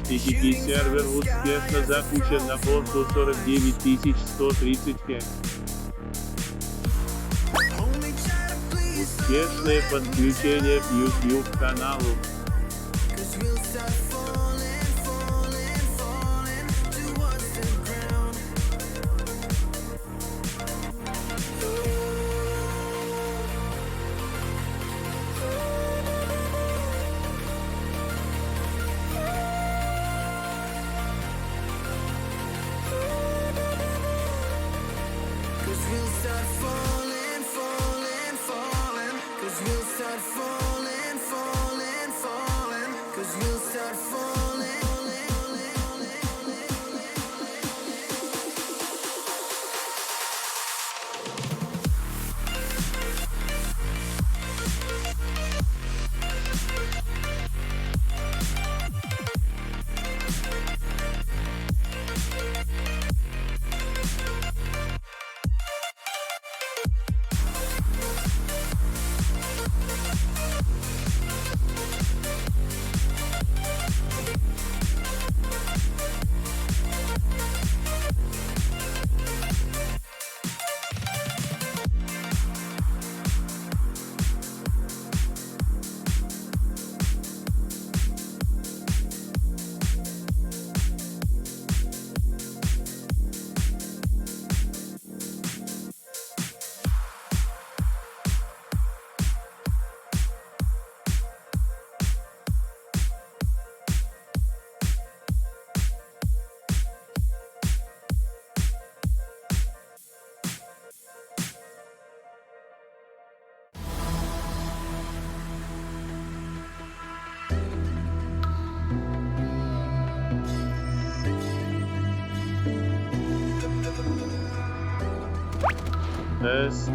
HTTP сервер успешно запущен на порту 49135. Успешное подключение к YouTube каналу. S.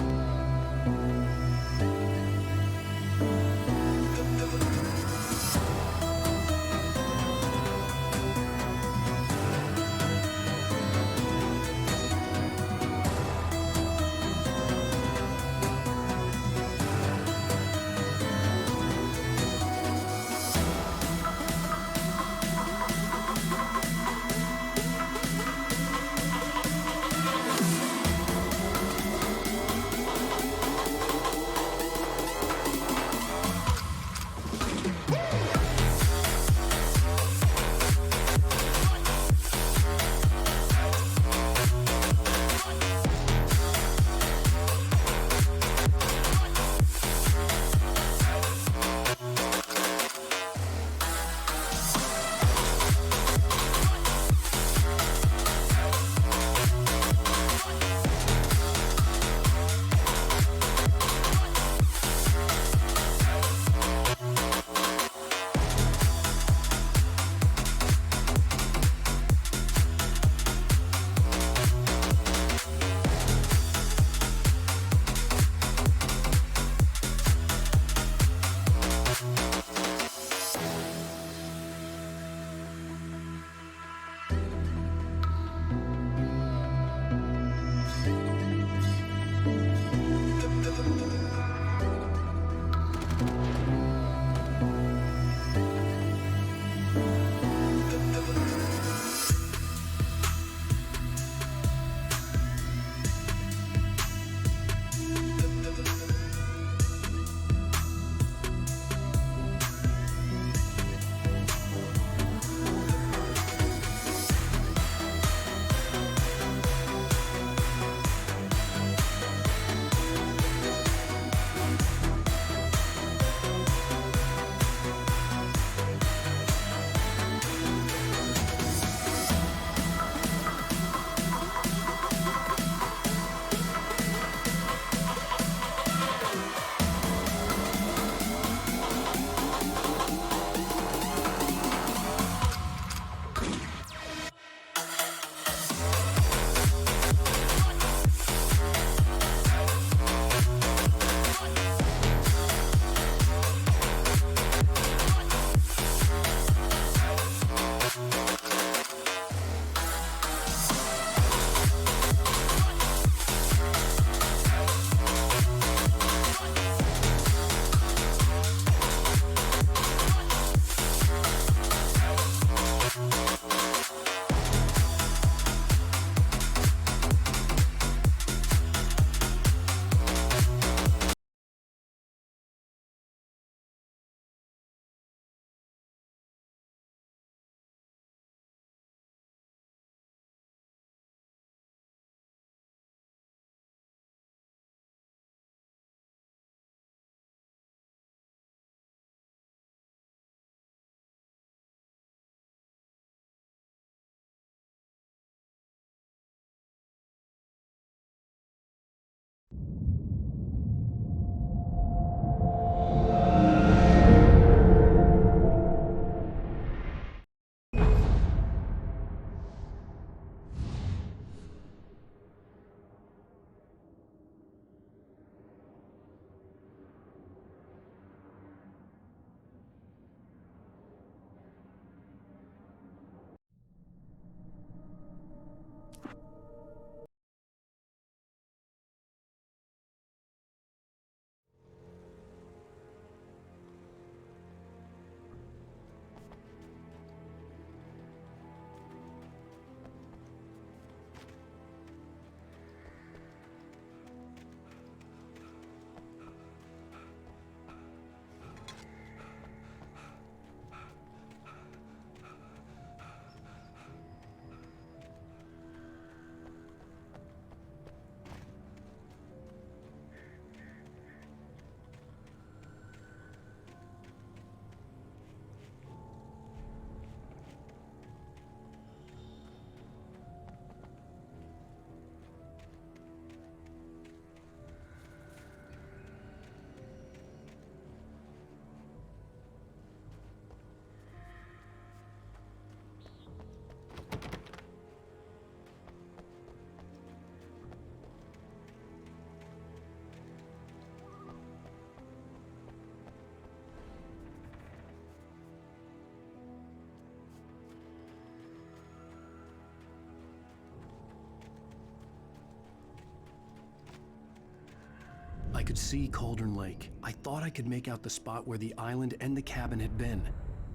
could see Cauldron Lake. I thought I could make out the spot where the island and the cabin had been.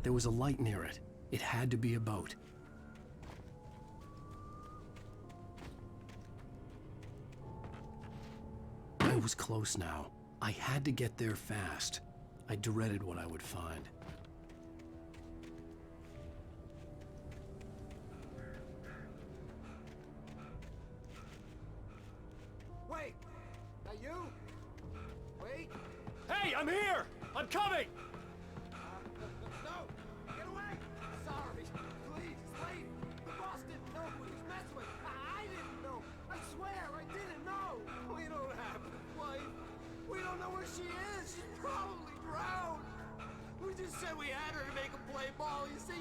There was a light near it. It had to be a boat. I was close now. I had to get there fast. I dreaded what I would find. Wait! That you? Wait! Hey, I'm here! I'm coming! No! Get away! Sorry! Please, it's late! The boss didn't know who he was messing with! I didn't know! I swear, I didn't know! We don't have his wife! We don't know where she is! She's probably drowned! We just said we had her to make a play ball, you see?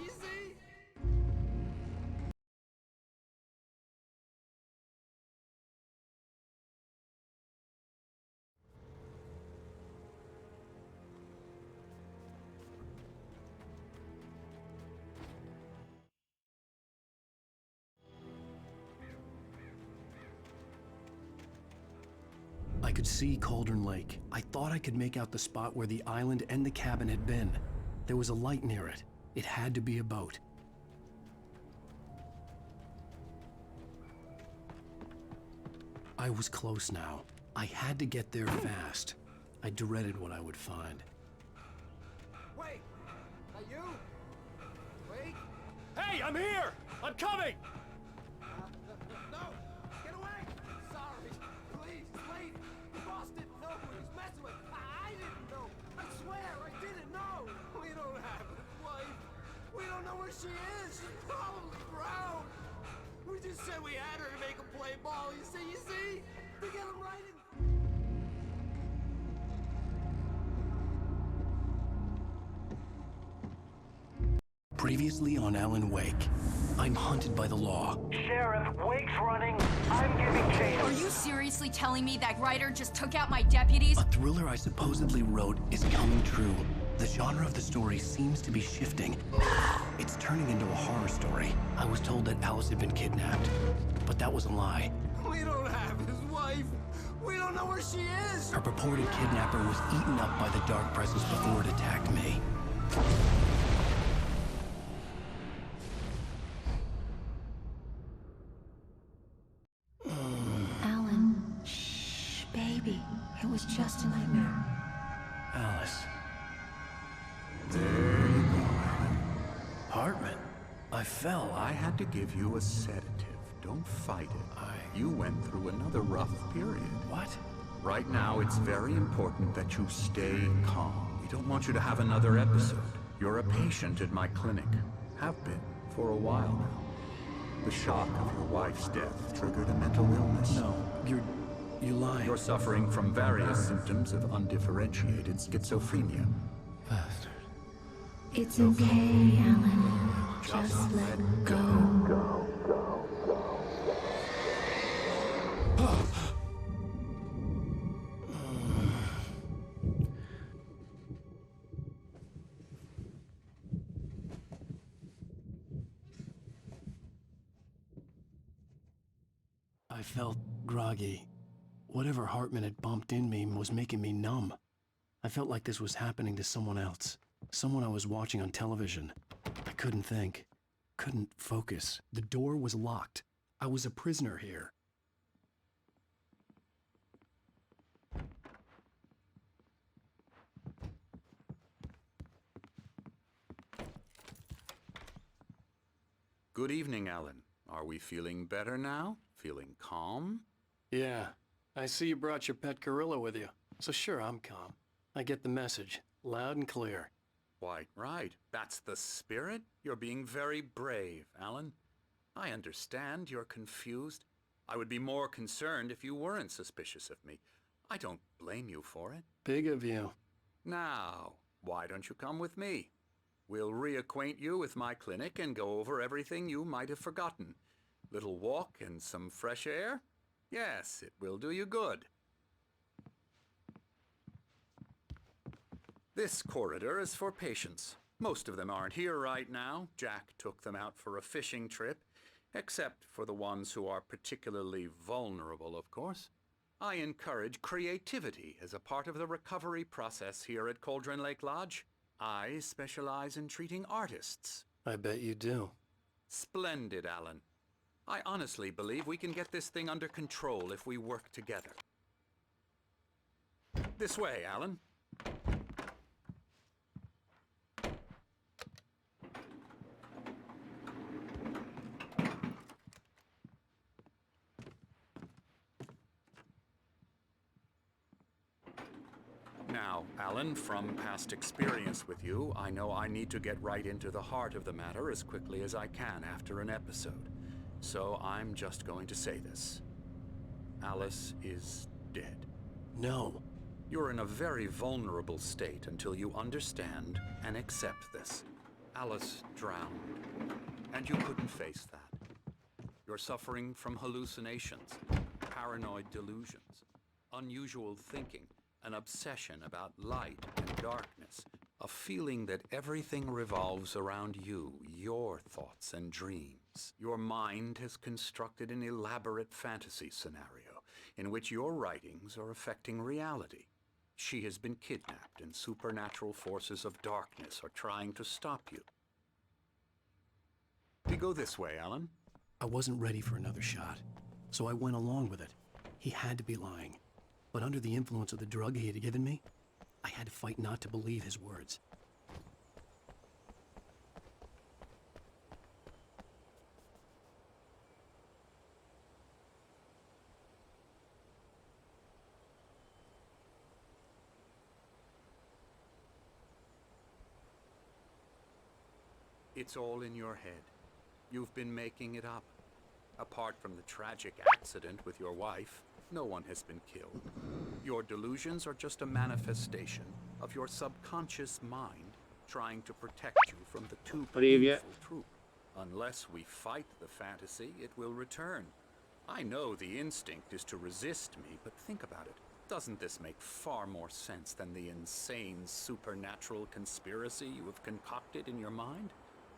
I could see Cauldron Lake. I thought I could make out the spot where the island and the cabin had been. There was a light near it. It had to be a boat. I was close now. I had to get there fast. I dreaded what I would find. Wait! That you? Wait! Hey, I'm here! I'm coming! No! Get away! Sorry! Please, it's late! The boss didn't know who he was messing with! I didn't know! I swear, I didn't know! We don't have his wife! We don't know where she is! She's probably drowned! We just said we had her to make a play ball, you see? To get him right in... Previously on Alan Wake, I'm hunted by the law. Sheriff, Wake's running. I'm giving chase. Are you seriously telling me that writer just took out my deputies? A thriller I supposedly wrote is coming true. The genre of the story seems to be shifting. It's turning into a horror story. I was told that Alice had been kidnapped, but that was a lie. We don't have his wife! We don't know where she is! Her purported kidnapper was eaten up by the dark presence before it attacked me. Alan, shh, baby. It was just a nightmare. Alice. There you go, Alan. Hartman. I fell. I had to give you a sedative. Don't fight it. You went through another rough period. What? Right now, it's very important that you stay calm. We don't want you to have another episode. You're a patient at my clinic. Have been for a while now. The shock of your wife's death triggered a mental illness. No, you lied. You're suffering from various symptoms of undifferentiated schizophrenia. Bastard. It's okay, Alan. Just let go. I felt groggy. Whatever Hartman had bumped in me was making me numb. I felt like this was happening to someone else. Someone I was watching on television. I couldn't think. Couldn't focus. The door was locked. I was a prisoner here. Good evening, Alan. Are we feeling better now? Feeling calm? Yeah. I see you brought your pet gorilla with you. So sure, I'm calm. I get the message. Loud and clear. Why, right. That's the spirit. You're being very brave, Alan. I understand you're confused. I would be more concerned if you weren't suspicious of me. I don't blame you for it. Big of you. Now, why don't you come with me? We'll reacquaint you with my clinic and go over everything you might have forgotten. Little walk and some fresh air? Yes, it will do you good. This corridor is for patients. Most of them aren't here right now. Jack took them out for a fishing trip, except for the ones who are particularly vulnerable, of course. I encourage creativity as a part of the recovery process here at Cauldron Lake Lodge. I specialize in treating artists. I bet you do. Splendid, Alan. I honestly believe we can get this thing under control if we work together. This way, Alan. Now, Alan, from past experience with you, I know I need to get right into the heart of the matter as quickly as I can after an episode. So I'm just going to say this. Alice is dead. No. You're in a very vulnerable state until you understand and accept this. Alice drowned, and you couldn't face that. You're suffering from hallucinations, paranoid delusions, unusual thinking, an obsession about light and darkness, a feeling that everything revolves around you, your thoughts and dreams. Your mind has constructed an elaborate fantasy scenario in which your writings are affecting reality. She has been kidnapped and supernatural forces of darkness are trying to stop you. We go this way, Alan. I wasn't ready for another shot, so I went along with it. He had to be lying. But under the influence of the drug he had given me, I had to fight not to believe his words. It's all in your head. You've been making it up. Apart from the tragic accident with your wife, no one has been killed. Your delusions are just a manifestation of your subconscious mind trying to protect you from the too painful truth. Unless we fight the fantasy, it will return. I know the instinct is to resist me, but think about it. Doesn't this make far more sense than the insane supernatural conspiracy you have concocted in your mind?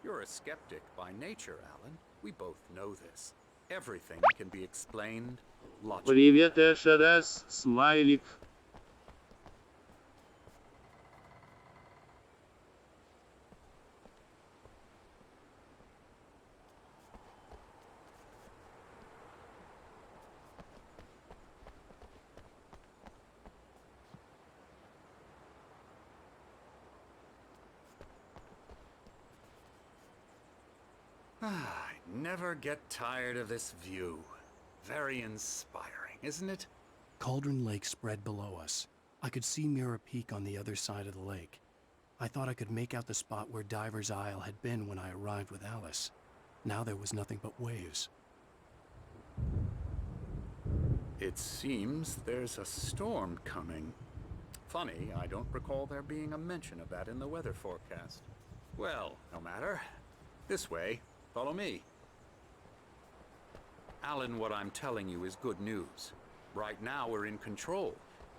You're a skeptic by nature, Alan. We both know this. Everything can be explained logically. Привет, еще раз, смайлик. I never get tired of this view. Very inspiring, isn't it? Cauldron Lake spread below us. I could see Mirror Peak on the other side of the lake. I thought I could make out the spot where Diver's Isle had been when I arrived with Alice. Now there was nothing but waves. It seems there's a storm coming. Funny, I don't recall there being a mention of that in the weather forecast. Well, no matter. This way. Follow me. Alan, what I'm telling you is good news. Right now we're in control.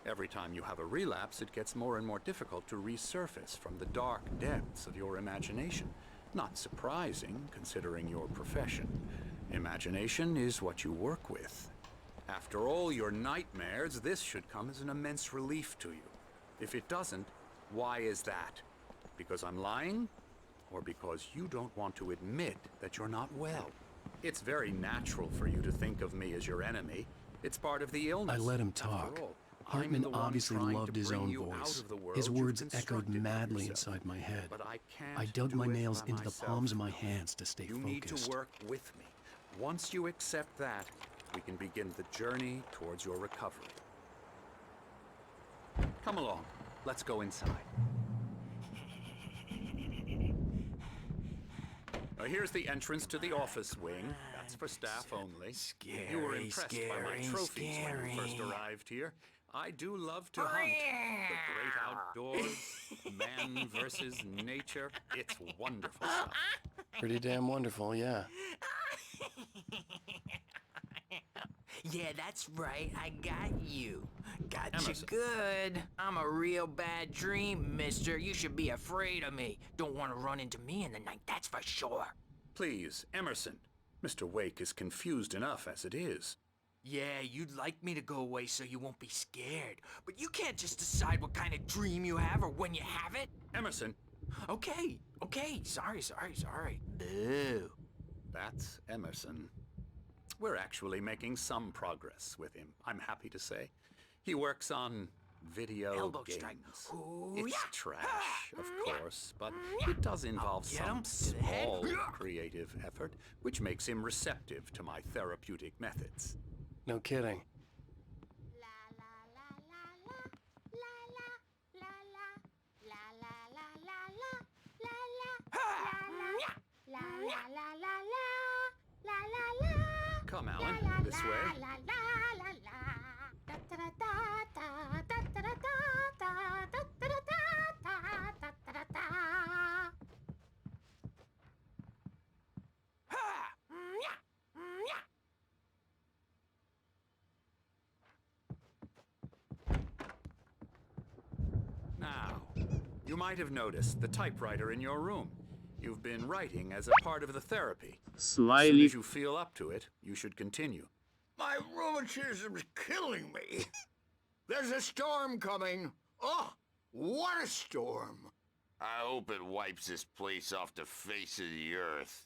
Every time you have a relapse, it gets more and more difficult to resurface from the dark depths of your imagination. Not surprising, considering your profession. Imagination is what you work with. After all your nightmares, this should come as an immense relief to you. If it doesn't, why is that? Because I'm lying? Or because you don't want to admit that you're not well? It's very natural for you to think of me as your enemy. It's part of the illness. I let him talk. Hartman obviously loved his own voice. His words echoed madly inside my head. I dug my nails into the palms of my hands to stay focused. You need to work with me. Once you accept that, we can begin the journey towards your recovery. Come along. Let's go inside. Now, here's the entrance to the office wing. That's for staff only. You were impressed by my trophies when you first arrived here. I do love to hunt. The great outdoors, man versus nature. It's wonderful stuff. Pretty damn wonderful, yeah. Yeah, that's right. I got you. Got Emerson. you good. I'm a real bad dream, mister. You should be afraid of me. Don't want to run into me in the night, that's for sure. Please, Emerson. Mr. Wake is confused enough as it is. Yeah, you'd like me to go away so you won't be scared. But you can't just decide what kind of dream you have or when you have it. Emerson, Okay. Sorry. No. that's Emerson. We're actually making some progress with him, I'm happy to say. He works on video Elbow games. strike. Ooh, It's yeah. trash, of course, but it does involve get him some to the head. small creative effort, which makes him receptive to my therapeutic methods. No kidding. Come, Alan, this way. Now, you might have noticed the typewriter in your room. You've been writing as a part of the therapy. As soon Slyly as you feel up to it, you should continue. My rheumatism's killing me. There's a storm coming. Oh, what a storm. I hope it wipes this place off the face of the earth.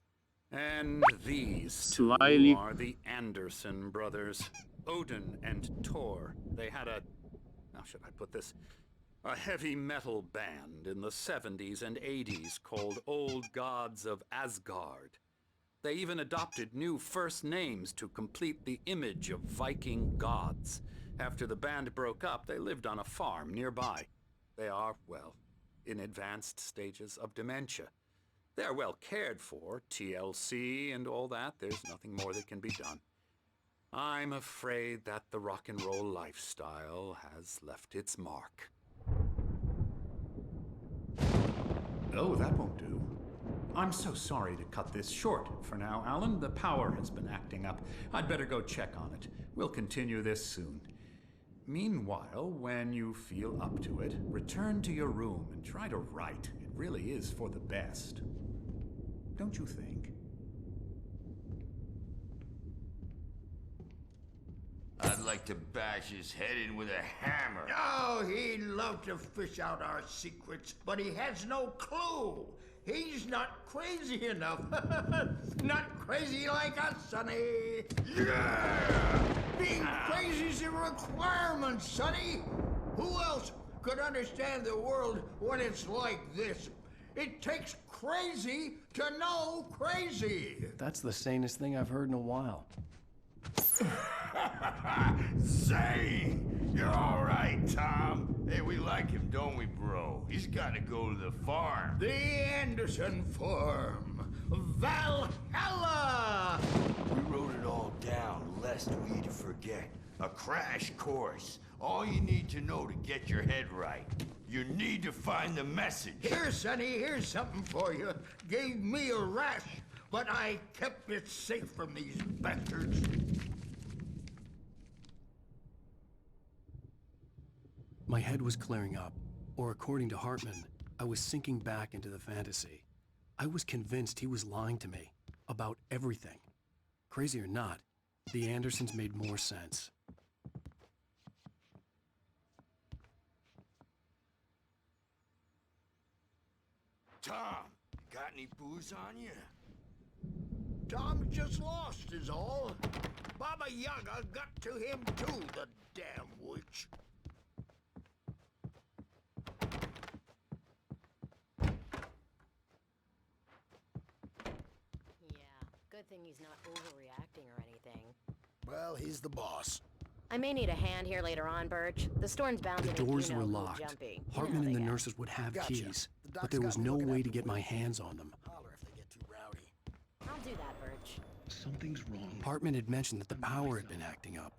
And these two Slyly. are the Anderson brothers, Odin and Thor. They had how should I put this? A heavy metal band in the 70s and 80s called Old Gods of Asgard. They even adopted new first names to complete the image of Viking gods. After the band broke up, they lived on a farm nearby. They are, well, in advanced stages of dementia. They're well cared for, TLC and all that. There's nothing more that can be done. I'm afraid that the rock and roll lifestyle has left its mark. Oh, that won't do. I'm so sorry to cut this short for now, Alan. The power has been acting up. I'd better go check on it. We'll continue this soon. Meanwhile, when you feel up to it, return to your room and try to write. It really is for the best. Don't you think? I'd like to bash his head in with a hammer. Oh, he'd love to fish out our secrets, but he has no clue. He's not crazy enough. Not crazy like us, Sonny. Yeah! Being crazy's a requirement, Sonny. Who else could understand the world when it's like this? It takes crazy to know crazy. That's the sanest thing I've heard in a while. Say, you're all right, Tom. Hey, we like him, don't we, bro? He's got to go to the farm. The Anderson Farm. Valhalla! We wrote it all down, lest we forget. A crash course. All you need to know to get your head right. You need to find the message. Here, Sonny, here's something for you. Gave me a rash, but I kept it safe from these bastards. My head was clearing up, or according to Hartman, I was sinking back into the fantasy. I was convinced he was lying to me about everything. Crazy or not, the Andersons made more sense. Tom, got any booze on you? Tom's just lost is all. Baba Yaga got to him too, the damn witch. Good thing he's not overreacting or anything. Well, he's the boss. I may need a hand here later on, Birch. The storm's bound to The make you doors know were who locked. jumpy. You Hartman know and they the get. nurses would have Gotcha. keys, The but doc's there was got me no looking way after to get the my witch. hands on them. Holler if they get too rowdy. I'll do that, Birch. Something's wrong. Hartman had mentioned that the power had been acting up.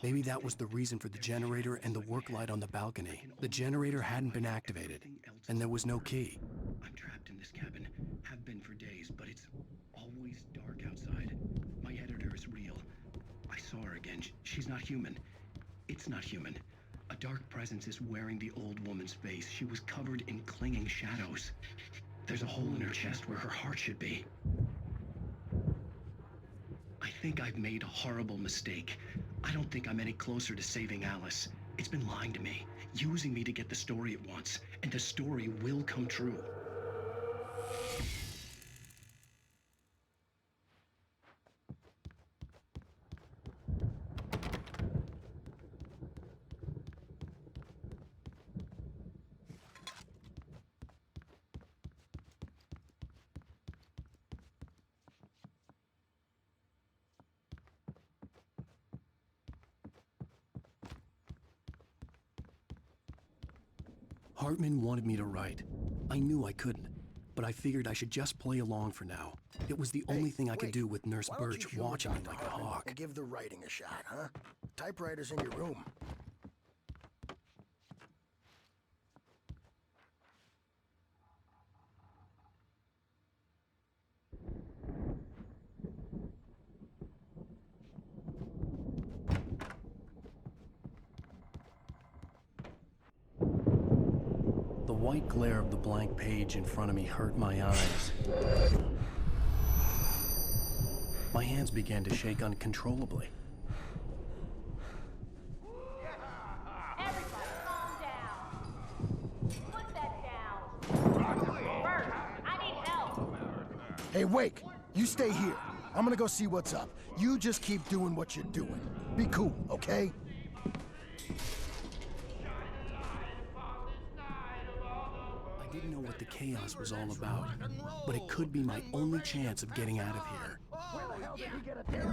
Maybe that was the reason for the generator and the work light on the balcony. The generator hadn't been activated, and there was no key. I'm trapped in this cabin. Have been for days, but it's always dark outside. My editor is real. I saw her again. She's not human. It's not human. A dark presence is wearing the old woman's face. She was covered in clinging shadows. There's a hole in her chest where her heart should be. I think I've made a horrible mistake. I don't think I'm any closer to saving Alice. It's been lying to me, using me to get the story it wants, and the story will come true. Hartman wanted me to write. I knew I couldn't, but I figured I should just play along for now. It was the only thing I could do with Nurse Birch watching me like a hawk. And give the writing a shot, huh? Typewriter's in your room. The white glare of the blank page in front of me hurt my eyes. My hands began to shake uncontrollably. Everybody, calm down. Put that down. Bert, I need help. Hey, Wake, you stay here. I'm gonna go see what's up. You just keep doing what you're doing. Be cool, okay? I didn't know what the chaos was all about, but it could be my only chance of getting out of here. Where the hell did he get a damn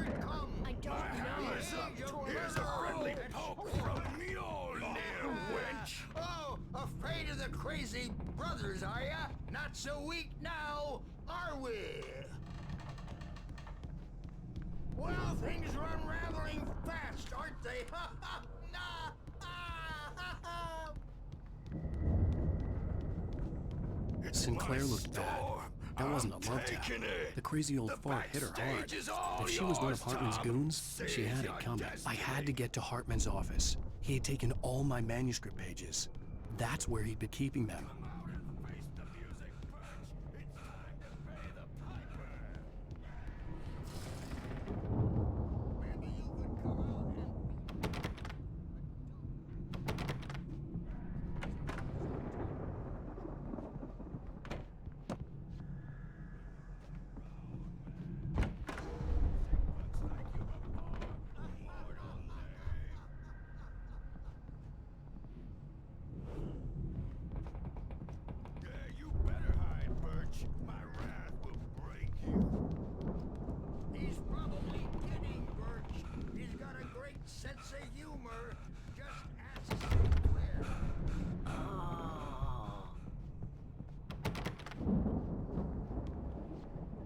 I don't know. Here's a friendly poke from Mjolnir, wench. Oh, afraid of the crazy brothers, are ya? Not so weak now, are we? Well, things are unraveling fast, aren't they? Ha ha! Sinclair looked bad. That wasn't a love tap. The crazy old fart hit her hard. If she was one of Hartman's goons, she had it coming. I had to get to Hartman's office. He had taken all my manuscript pages. That's where he'd been keeping them. He's probably kidding, Birch. He's got a great sense of humor. Just ask Sinclair.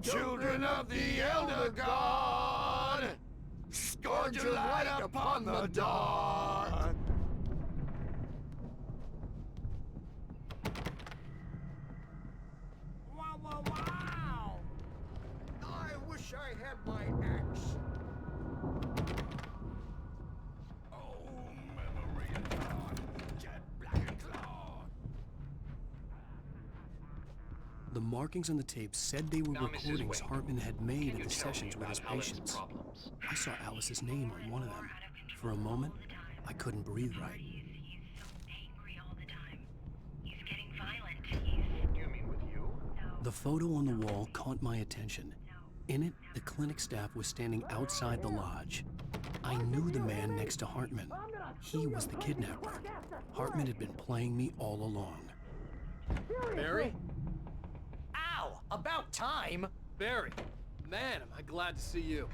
Children of the Elder God, scourge your light upon the dark. Wow, wow, wow! I wish I had my axe. Oh, memory of God, jet black and claw. The markings on the tape said they were recordings Hartman had made of the sessions with his patients. I saw Alice's name on one of them. For a moment, I couldn't breathe right. The photo on the wall caught my attention. In it, the clinic staff was standing outside the lodge. I knew the man next to Hartman. He was the kidnapper. Hartman had been playing me all along. Barry? Ow! About time! Barry, man, am I glad to see you.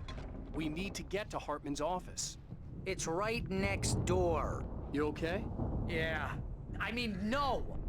We need to get to Hartman's office. It's right next door. You okay? Yeah. I mean, no!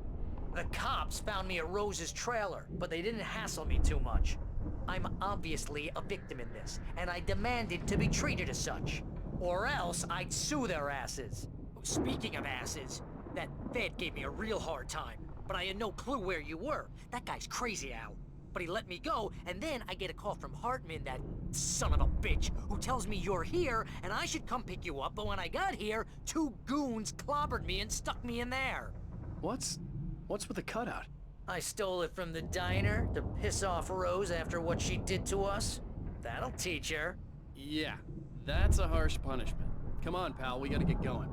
The cops found me at Rose's trailer, but they didn't hassle me too much. I'm obviously a victim in this, and I demanded to be treated as such. Or else I'd sue their asses. Speaking of asses, that vet gave me a real hard time, but I had no clue where you were. That guy's crazy, Al. But he let me go, and then I get a call from Hartman, that son of a bitch, who tells me you're here, and I should come pick you up, but when I got here, 2 goons clobbered me and stuck me in there. What's with the cutout? I stole it from the diner to piss off Rose after what she did to us. That'll teach her. Yeah, that's a harsh punishment. Come on, pal, we gotta get going.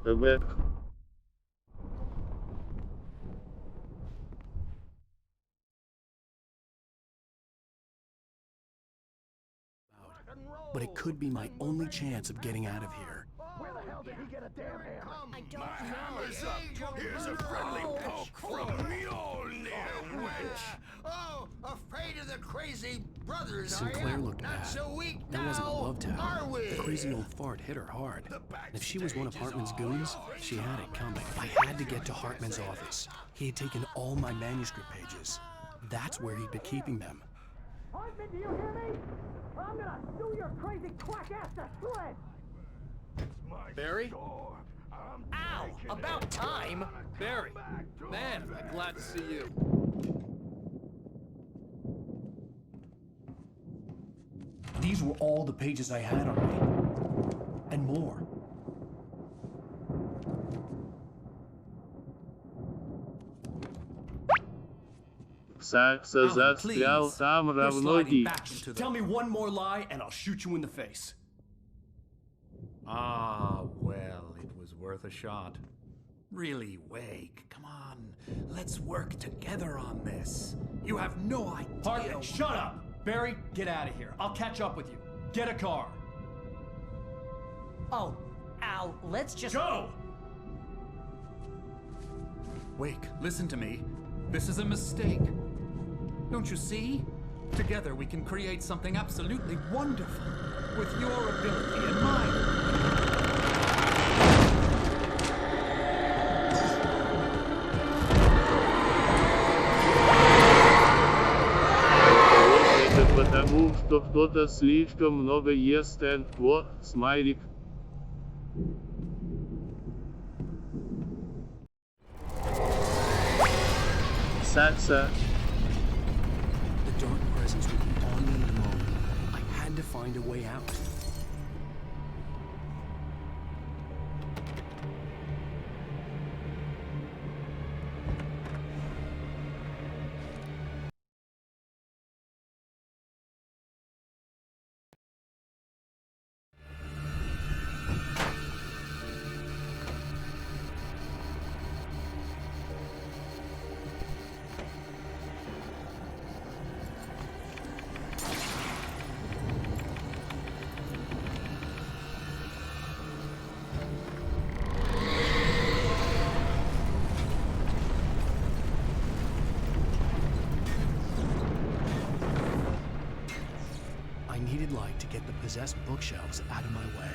Back. But it could be my only chance of getting out of here. Where the hell did he get a damn hammer? I don't My know. hammer's up. Here's a friendly poke from Mjolnir, wench. Oh, afraid of the crazy brothers, Sinclair are you? looked Not bad. so weak That now, wasn't a love tap. are we? The crazy old fart hit her hard. And if she was one of Hartman's goons, she had it coming. I had to get to Hartman's office. He had taken all my manuscript pages. That's where he'd been keeping them. Hartman, do you hear me? I'm gonna sue your crazy quack ass to shreds! Barry? Ow! About time! Barry! Man, am I glad to see you. These were all the pages I had on me. And more. Сакса застрял там равно ди. Tell me one more lie and I'll shoot you in the face. Ah, well, it was worth a shot. Really, Wake, come on. Let's work together on this. You have no idea. Hartman, shut up! Barry, get out of here. I'll catch up with you. Get a car. Oh, Al, let's just... Go! Wake, listen to me. This is a mistake. Don't you see? Together we can create something absolutely wonderful. With your ability and mine. Это потому, что кто-то слишком много ест and what, смайлик. Сакса. The dark presence would be on me in a moment. I had to find a way out. I needed light to get the possessed bookshelves out of my way.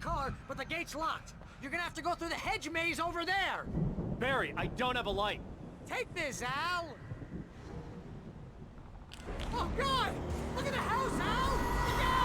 car, but the gate's locked. You're gonna have to go through the hedge maze over there. Barry, I don't have a light. Take this, Al. Oh, God! Look at the house, Al! Get down!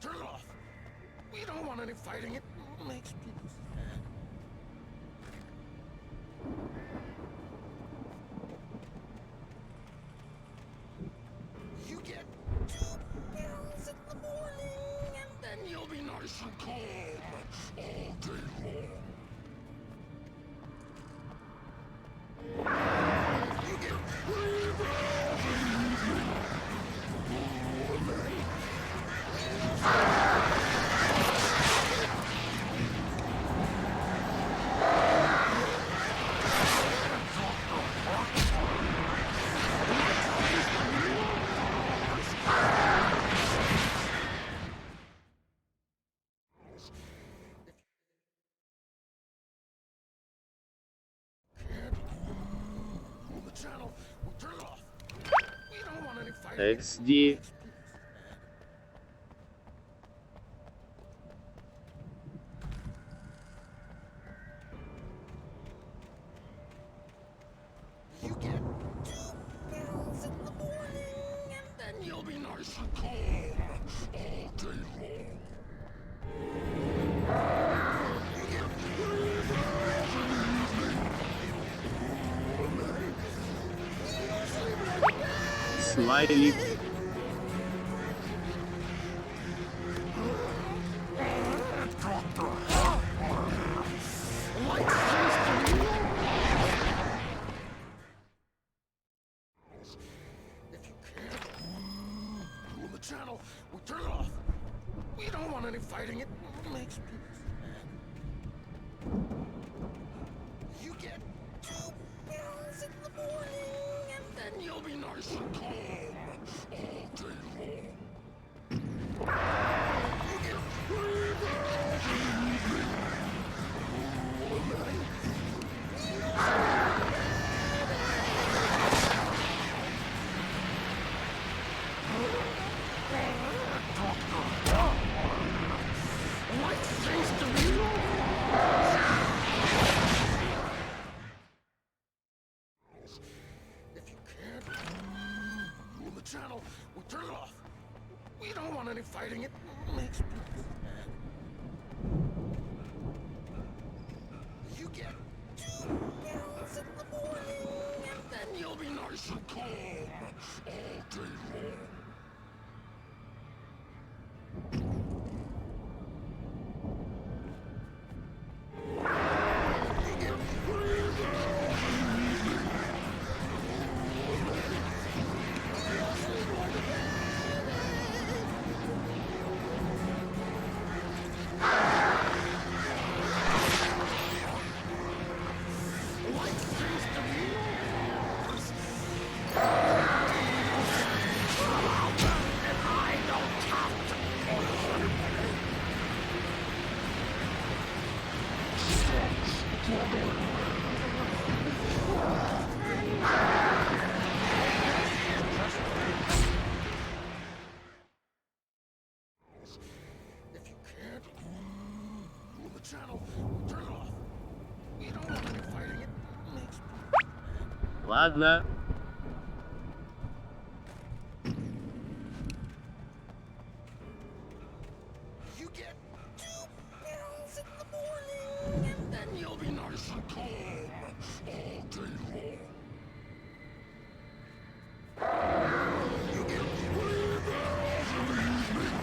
turn it off. We don't want any fighting. It makes people sad. You get 2 pills in the morning, and then you'll be nice and calm all day long. You get 3 pills in the evening. Channel, we'll turn it off. We don't want any fighting. XD. You get 2 pills in the morning, and then you'll be nice and calm all day long. You get 3 pills in the evening. Smiley. Channel, we'll turn it off. We don't want any fighting. It makes people sad. You get 2 pills in the morning, and then you'll be nice and calm all day long. You get 3 pills in the evening. Channel, we'll turn it off. We don't want any fighting. It makes people sad. You get 2 pills in the morning, and then you'll be nice and calm all day long. You get 3 pills in the evening. Channel, we'll turn it off. We don't want any fighting. It makes people sad. Ладно. You get 2 pills in the morning, and then you'll be nice and calm all day long. You get 3 pills in the evening.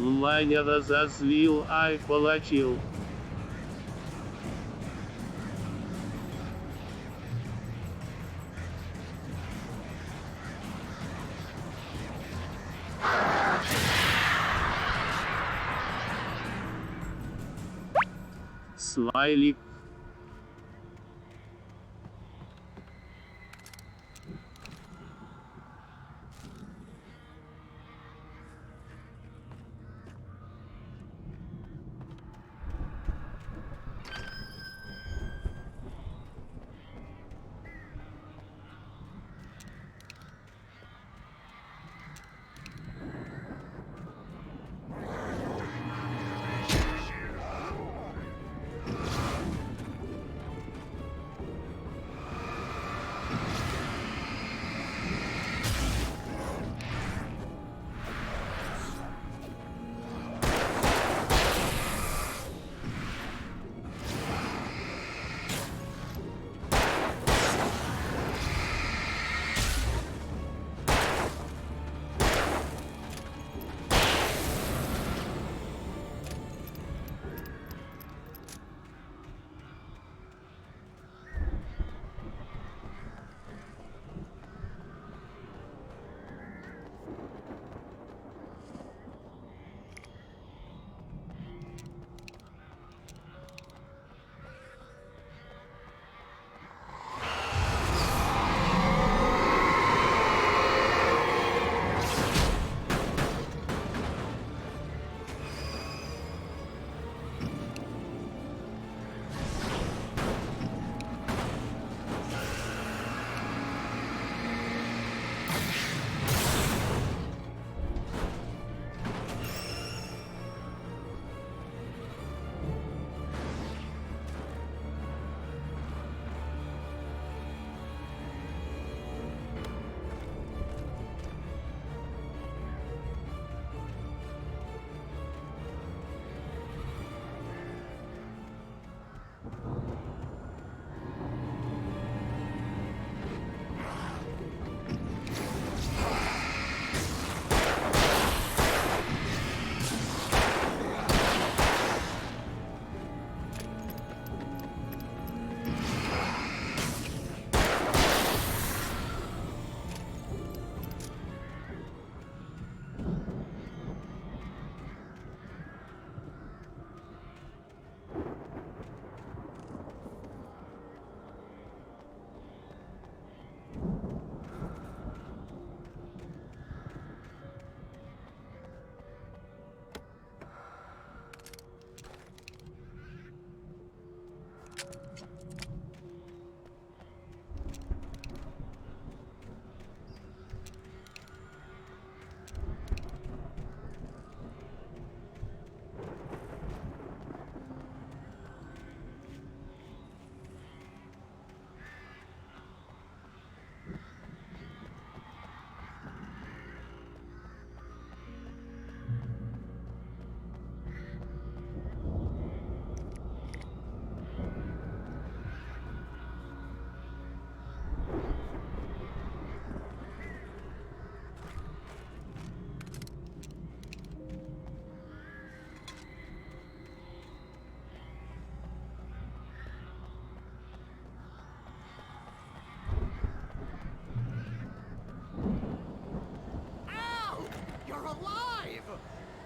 Маня разозлил, ай, полочил. Смайлик.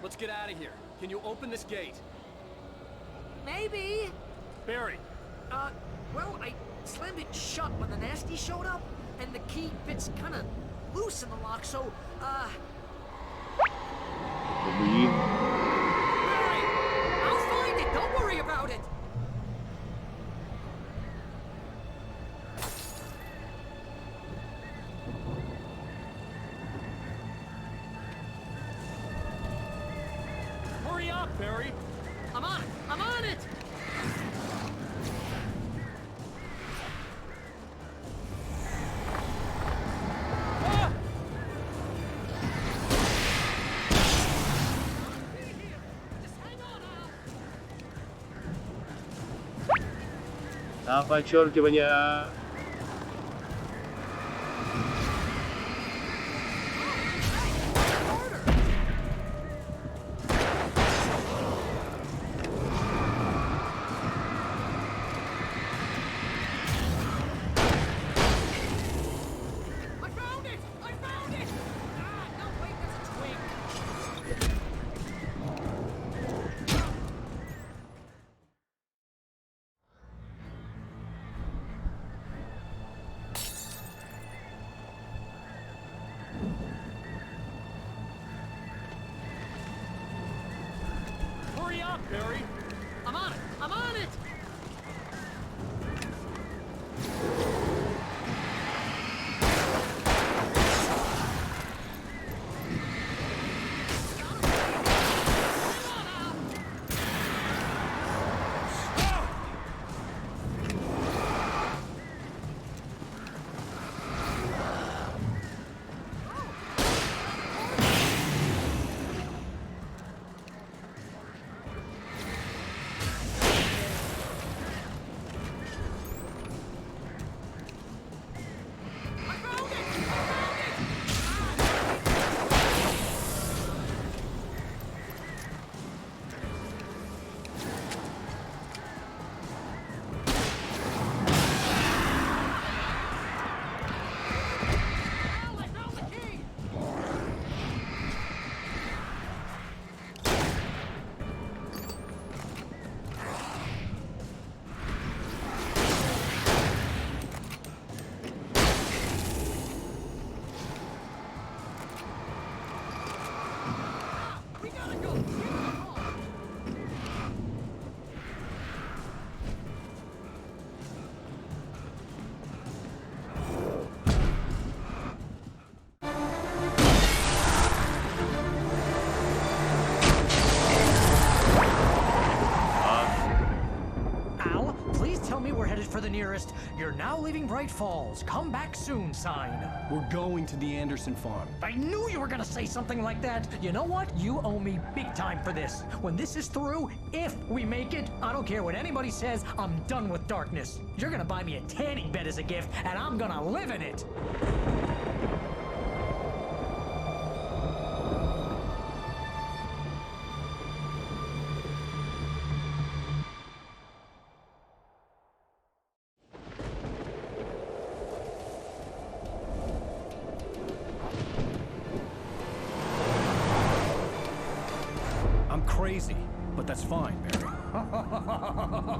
Let's get out of here. Can you open this gate? Maybe. Barry. Well, I slammed it shut when the nasty showed up, and the key fits kind of loose in the lock, so, Блин. Barry, I'll find it. Don't worry about it. Hurry up, Barry. I'm on it. I'm on it. А подчеркивание А. stop, Barry! I'm on it! I'm on it! For the nearest, "You're now leaving Bright Falls. Come back soon" sign. We're going to the Anderson farm. I knew you were gonna say something like that. You know what? You owe me big time for this. When this is through, if we make it, I don't care what anybody says, I'm done with darkness. You're gonna buy me a tanning bed as a gift, and I'm gonna live in it. Crazy, but that's fine, Barry.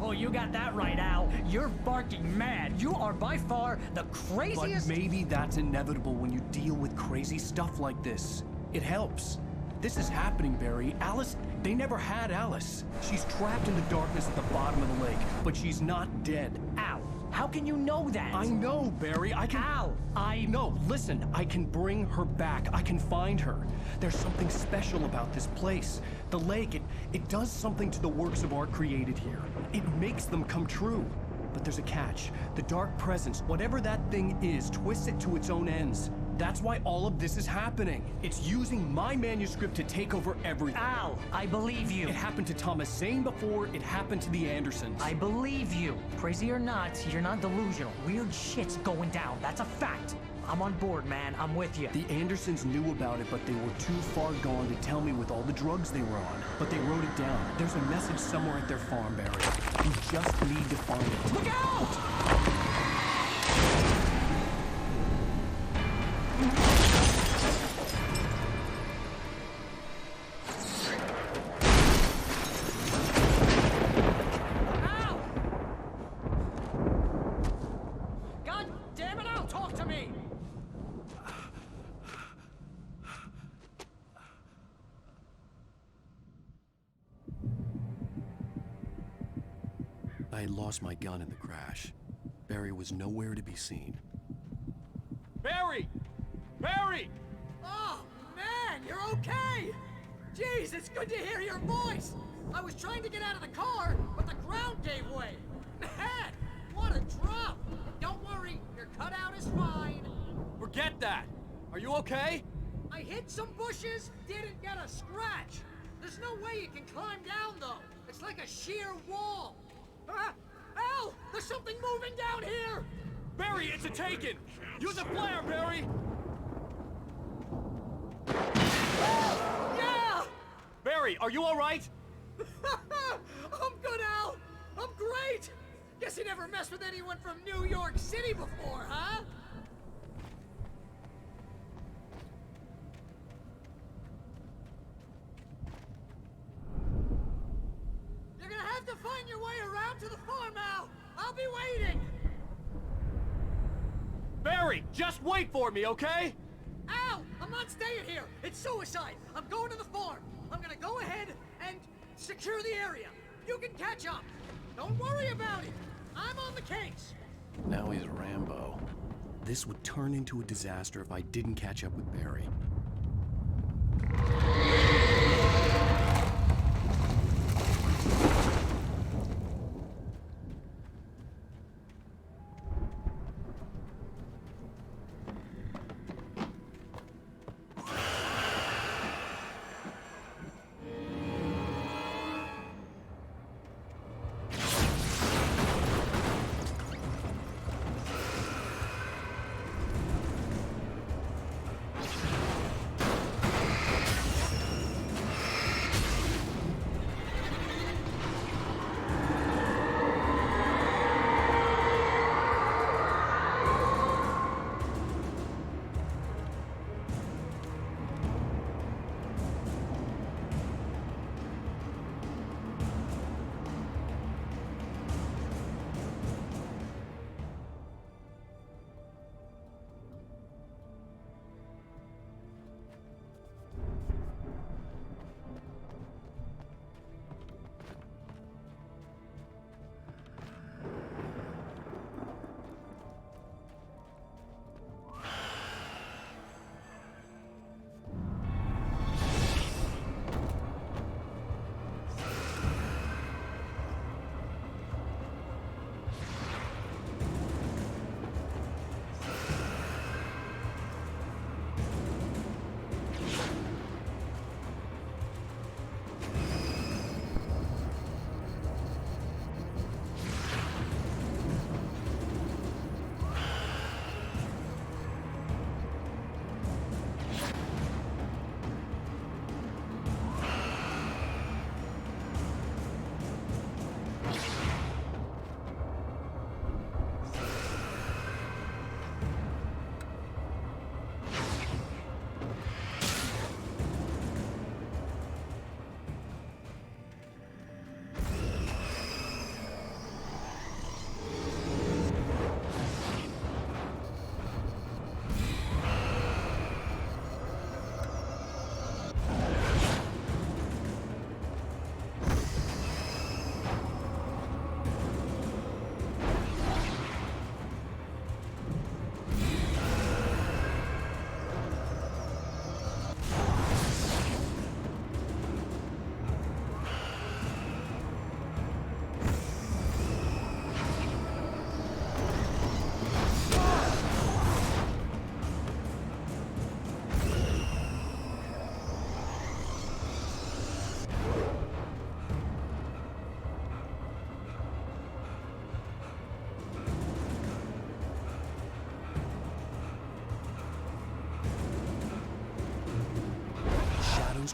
Oh, you got that right, Al. You're barking mad. You are by far the craziest... But maybe that's inevitable when you deal with crazy stuff like this. It helps. This is happening, Barry. Alice, they never had Alice. She's trapped in the darkness at the bottom of the lake, but she's not dead. Al, how can you know that? I know, Barry. I can... Al, No, listen. I can bring her back. I can find her. There's something special about this place. The lake, it does something to the works of art created here. It makes them come true. But there's a catch. The dark presence, whatever that thing is, twists it to its own ends. That's why all of this is happening. It's using my manuscript to take over everything. Al, I believe you. It happened to Thomas Zane before, it happened to the Andersons. I believe you. Crazy or not, you're not delusional. Weird shit's going down. That's a fact. I'm on board, man. I'm with you. The Andersons knew about it, but they were too far gone to tell me with all the drugs they were on. But they wrote it down. There's a message somewhere at their farm, Barry. You just need to find it. Look out! I had lost my gun in the crash. Barry was nowhere to be seen. Barry! Barry! Oh, man, you're okay! Jeez, it's good to hear your voice! I was trying to get out of the car, but the ground gave way. Man, what a drop! Don't worry, your cutout is fine. Forget that! Are you okay? I hit some bushes, didn't get a scratch. There's no way you can climb down, though. It's like a sheer wall. Al! There's something moving down here! Barry, it's a taken! Use a flare, Barry! Yeah! Barry, are you alright? I'm good, Al! I'm great! Guess you never messed with anyone from New York City before, huh? You're gonna have to find your way around to the farm, Al! I'll be waiting! Barry, just wait for me, okay? Al! I'm not staying here! It's suicide! I'm going to the farm! I'm gonna go ahead and secure the area. You can catch up. Don't worry about it. I'm on the case. Now he's Rambo. This would turn into a disaster if I didn't catch up with Barry.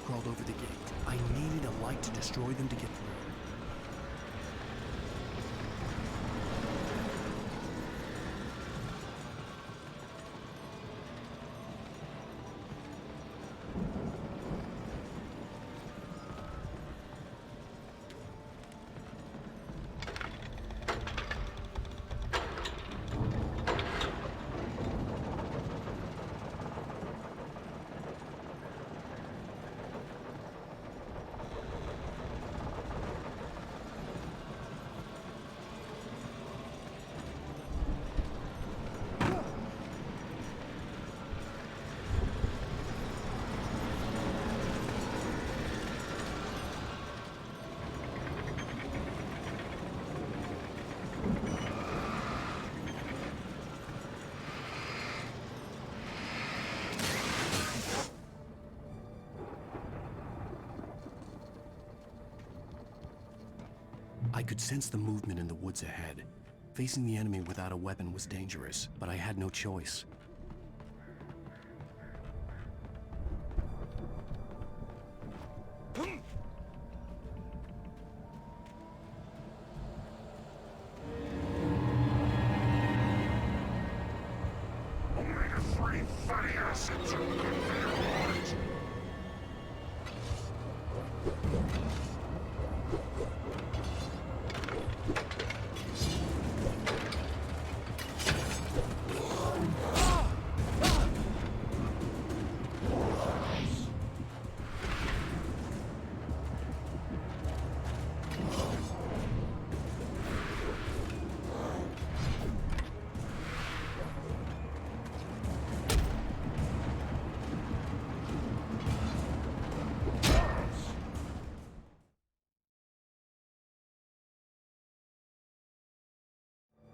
Crawled over the gate. I needed a light to destroy them to get through. I could sense the movement in the woods ahead. Facing the enemy without a weapon was dangerous, but I had no choice.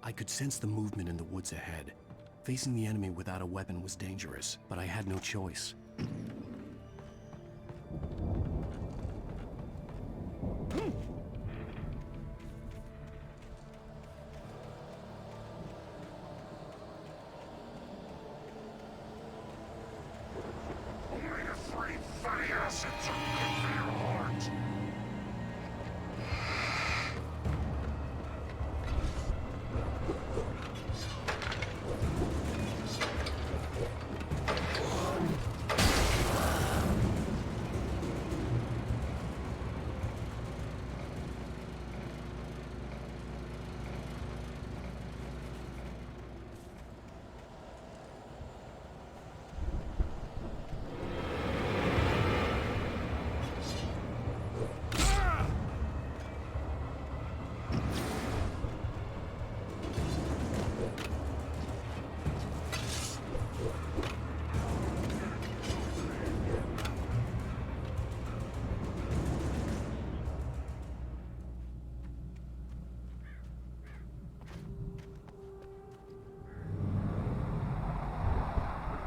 I could sense the movement in the woods ahead. Facing the enemy without a weapon was dangerous, but I had no choice.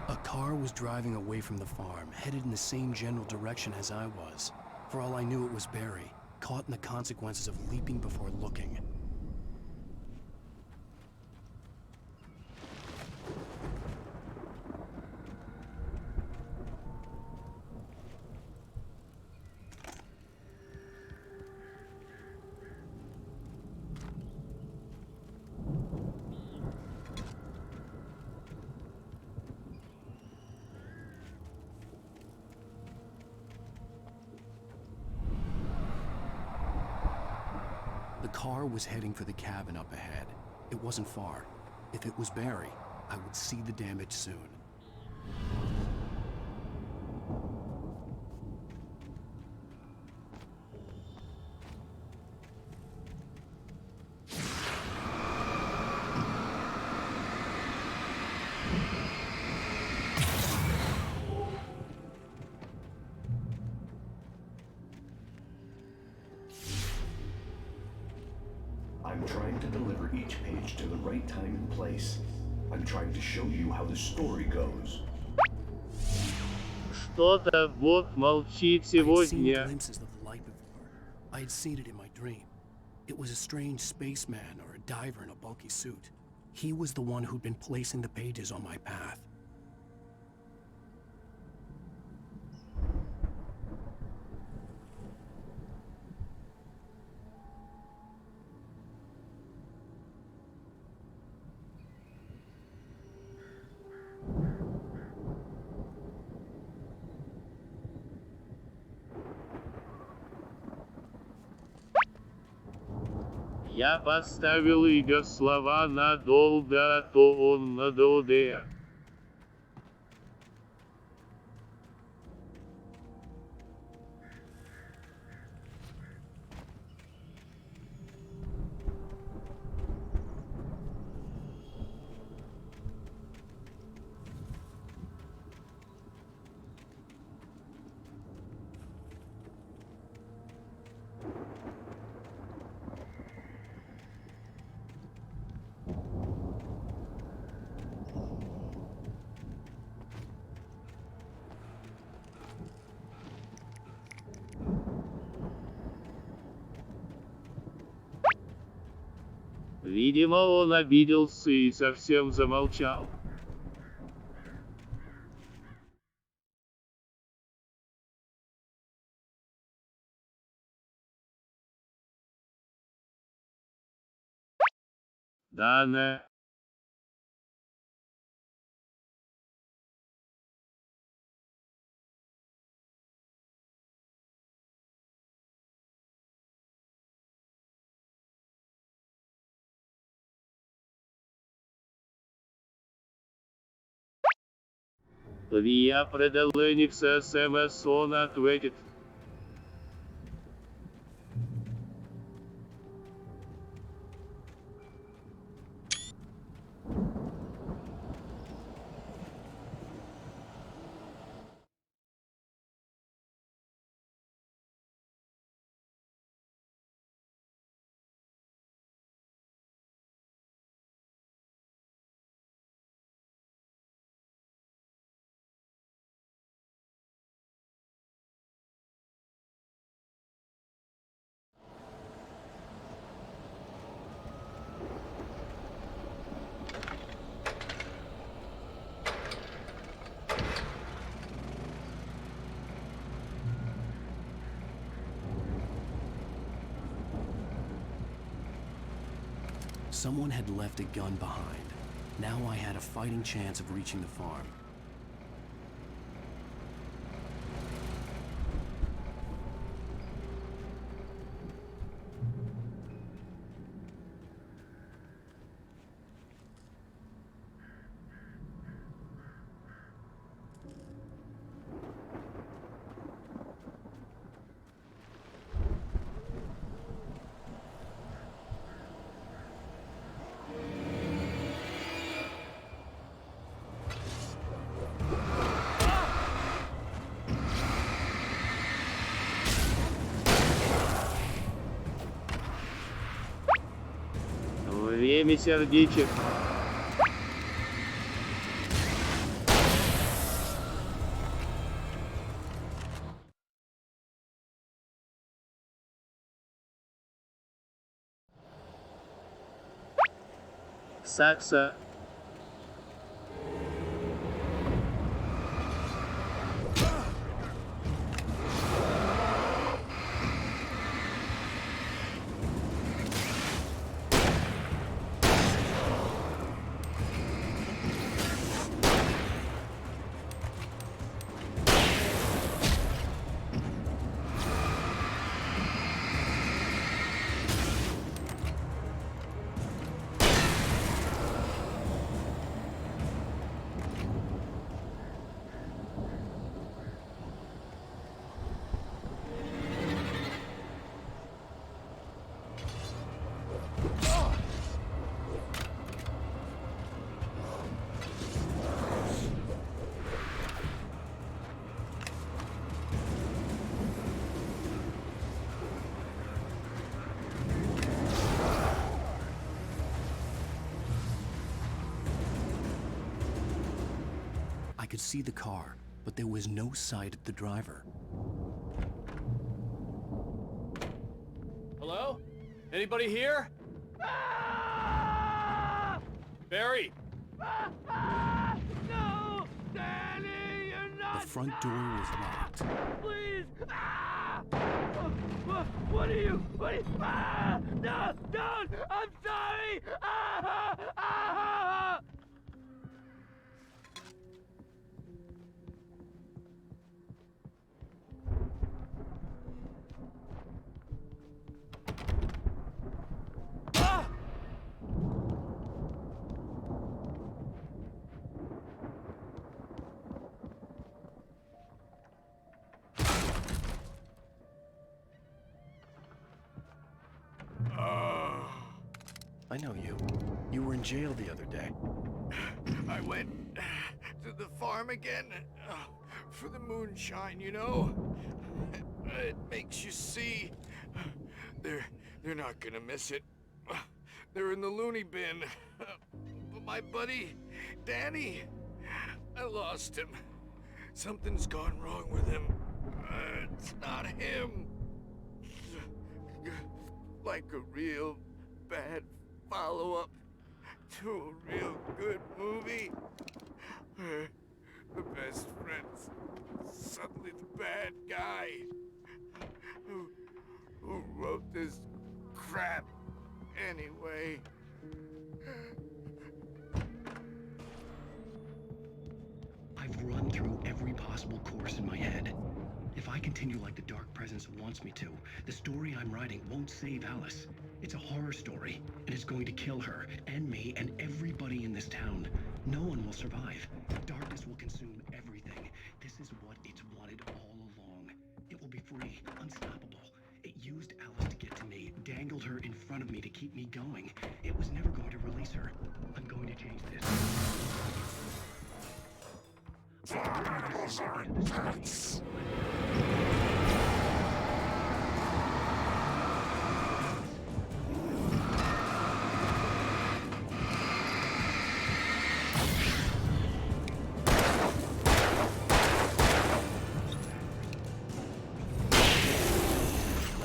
A car was driving away from the farm, headed in the same general direction as I was. For all I knew, it was Barry, caught in the consequences of leaping before looking. The car was heading for the cabin up ahead. It wasn't far. If it was Barry, I would see the damage soon. I'm trying to deliver each page to the right time and place. I'm trying to show you how the story goes. Что-то бот молчит I had seen сегодня. glimpses of the light before. I had seen it in my dream. It was a strange spaceman or a diver in a bulky suit. He was the one who'd been placing the pages on my path. Я поставил Игорь слова надолго, а то он надолго. Видимо, он обиделся и совсем замолчал. Да, не. Вие определених с СМС он ответит. Someone had left a gun behind. Now I had a fighting chance of reaching the farm. Время сердечек. Сакса. I could see the car, but there was no sight of the driver. Hello? Anybody here? Barry! No! Danny, you're not! The front door was locked. Please! What are you? No! Don't! I'm sorry! I know you. You were in jail the other day. I went to the farm again for the moonshine, you know? It makes you see. They're not gonna miss it. They're in the loony bin. But my buddy, Danny, I lost him. Something's gone wrong with him. It's not him. Like a real bad follow-up to a real good movie. The best friend's suddenly the bad guy. Who wrote this crap anyway? I've run through every possible course in my head. If I continue like the Dark Presence wants me to, the story I'm writing won't save Alice. It's a horror story, and it's going to kill her, and me, and everybody in this town. No one will survive. Darkness will consume everything. This is what it's wanted all along. It will be free, unstoppable. It used Alice to get to me, dangled her in front of me to keep me going. It was never going to release her. I'm going to change this. Let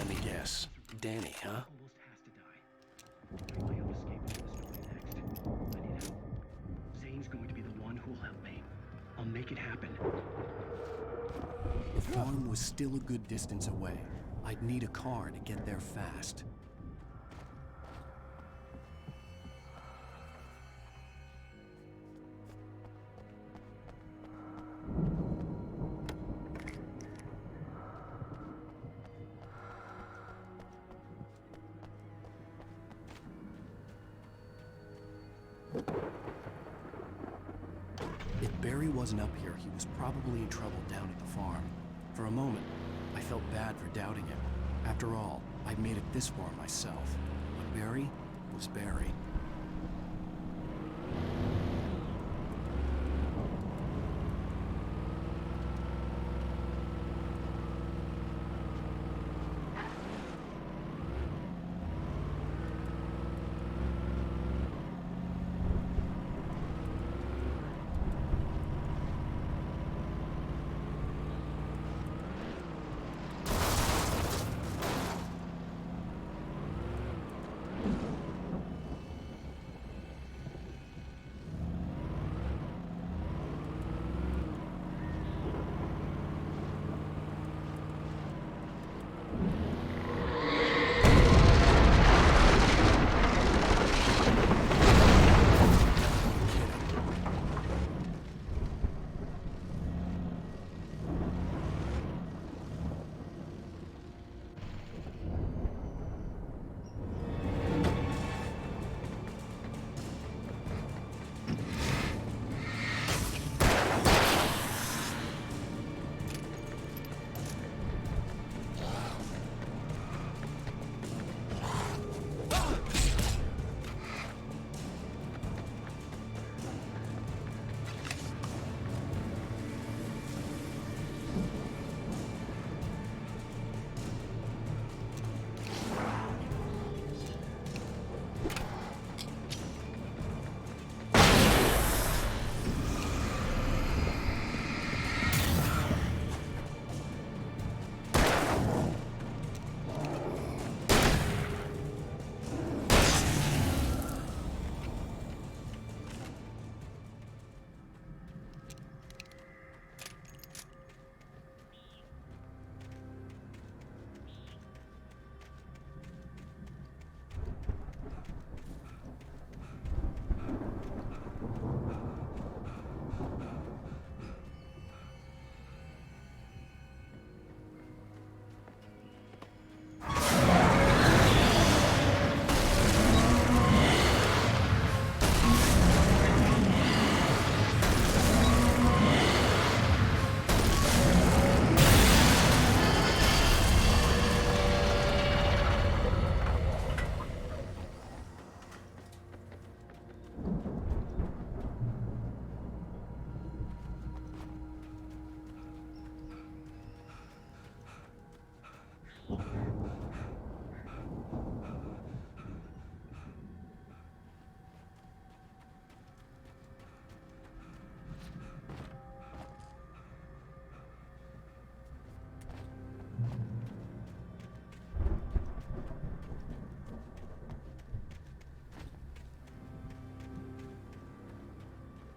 me guess. Danny, huh? I'll make it happen. The farm was still a good distance away. I'd need a car to get there fast. wasn't up here, he was probably in trouble down at the farm. For a moment, I felt bad for doubting him. After all, I'd made it this far myself. But Barry was Barry.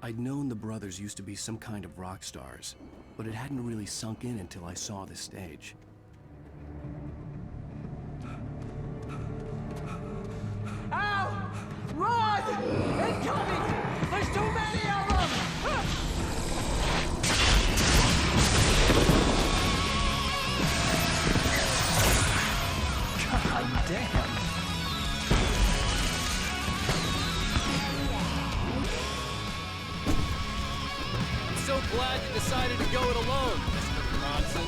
I'd known the brothers used to be some kind of rock stars, but it hadn't really sunk in until I saw this stage. Ow! Run! Incoming! There's too many of them! God damn! So glad you decided to go it alone, Mr. Bronson.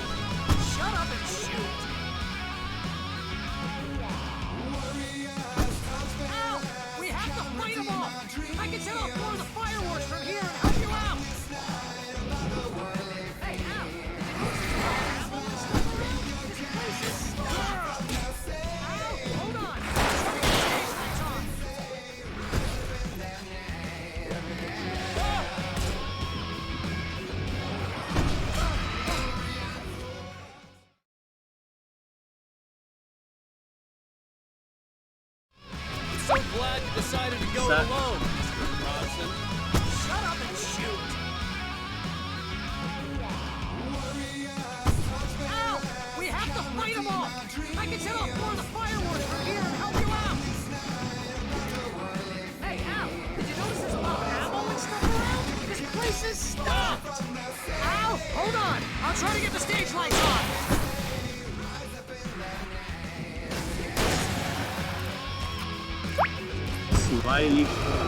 Shut up and shoot! Ow! We have to fight them off! I can set off more of the fireworks from here and help you out! Hey, Al! This place is stuck! Al, hold on! Lights on! So glad you decided to go it alone, Mr. Bronson. Shut up and shoot! Ow! We have to fight them off! I can set off more of the fireworks from here and help you out! Hey, Al! Did you notice there's a lot of ammo and stuff around? This place is stopped! Al! Hold on! I'll try to get the stage lights on! Zwei Lichter.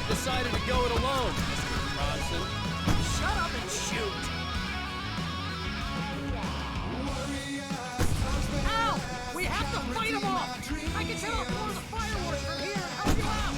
Decided to go it alone, Mr. Bronson. Shut up and shoot! Ow! We have to fight them off! I can set off one of the fireworks from here and help you out!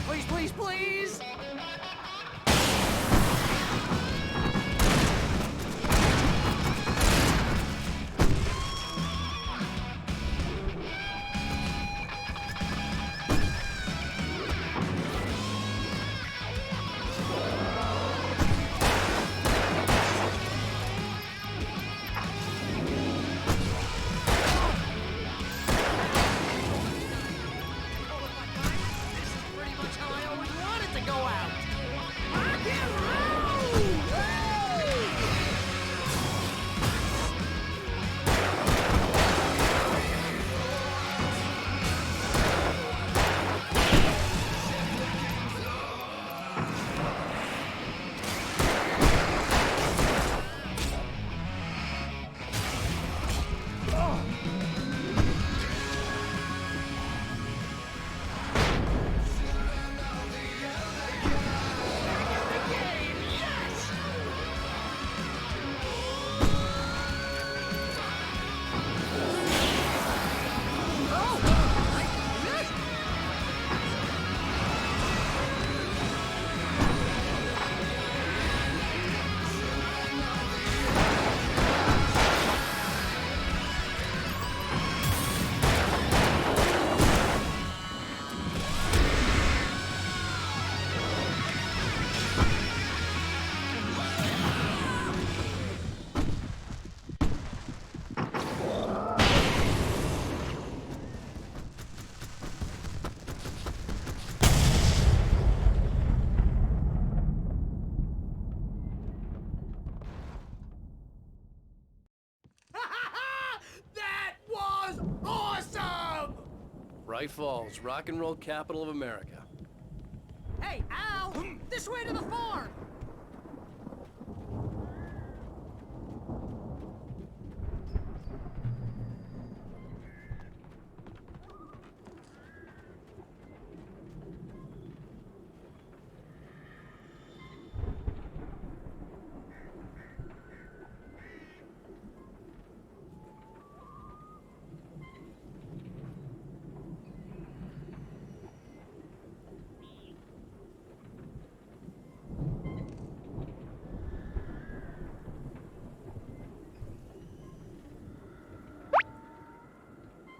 Please, please, please! Bright Falls, rock and roll capital of America. Hey, Al! This way to the farm!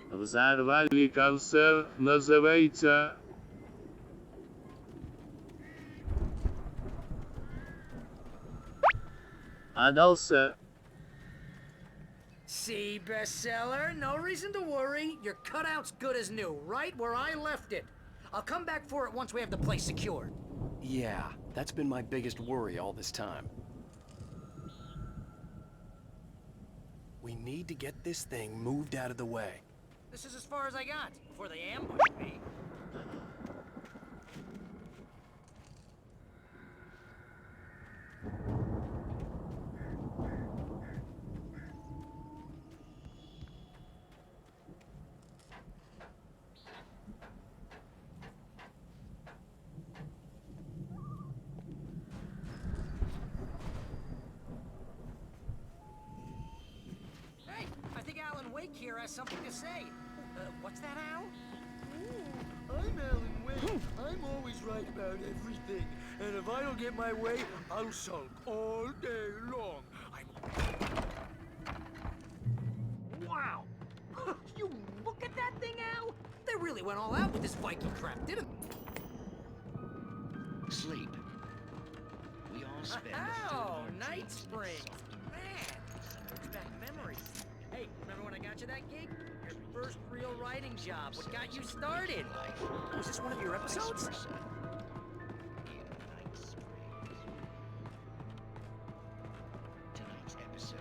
Взорвали концерт, называется. Отдался. See, bestseller? No reason to worry. Your cutout's good as new, right where I left it. I'll come back for it once we have the place secured. Yeah, that's been my biggest worry all this time. We need to get this thing moved out of the way. This is as far as I got before they ambushed me. Hey, I think Alan Wake here has something to say. What's that, Al? I'm Alan Wake. I'm always right about everything. And if I don't get my way, I'll sulk all day long. Wow! You look at that thing, Al! They really went all out with this Viking crap, didn't they? Sleep. We all spend Oh, Night Spring! Man, brings back memories. Hey, remember when I got you that gig? Your first real writing job. What got you started? Was this one of your episodes? Tonight's episode.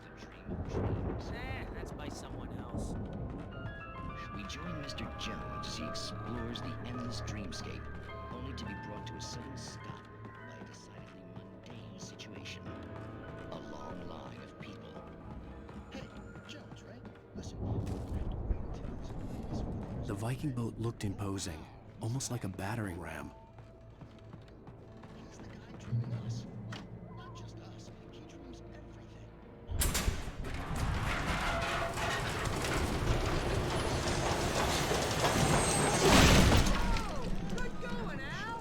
The Dream of Dreams. That's by someone else. We join Mr. Jones as he explores the endless dreamscape, only to be brought to a sudden stop by a decidedly mundane situation. A long line of people. Hey, Jones, right? Listen. The Viking boat looked imposing, almost like a battering ram. He's the guy dreaming us. Not just us. He dreams everything. Good going, Al!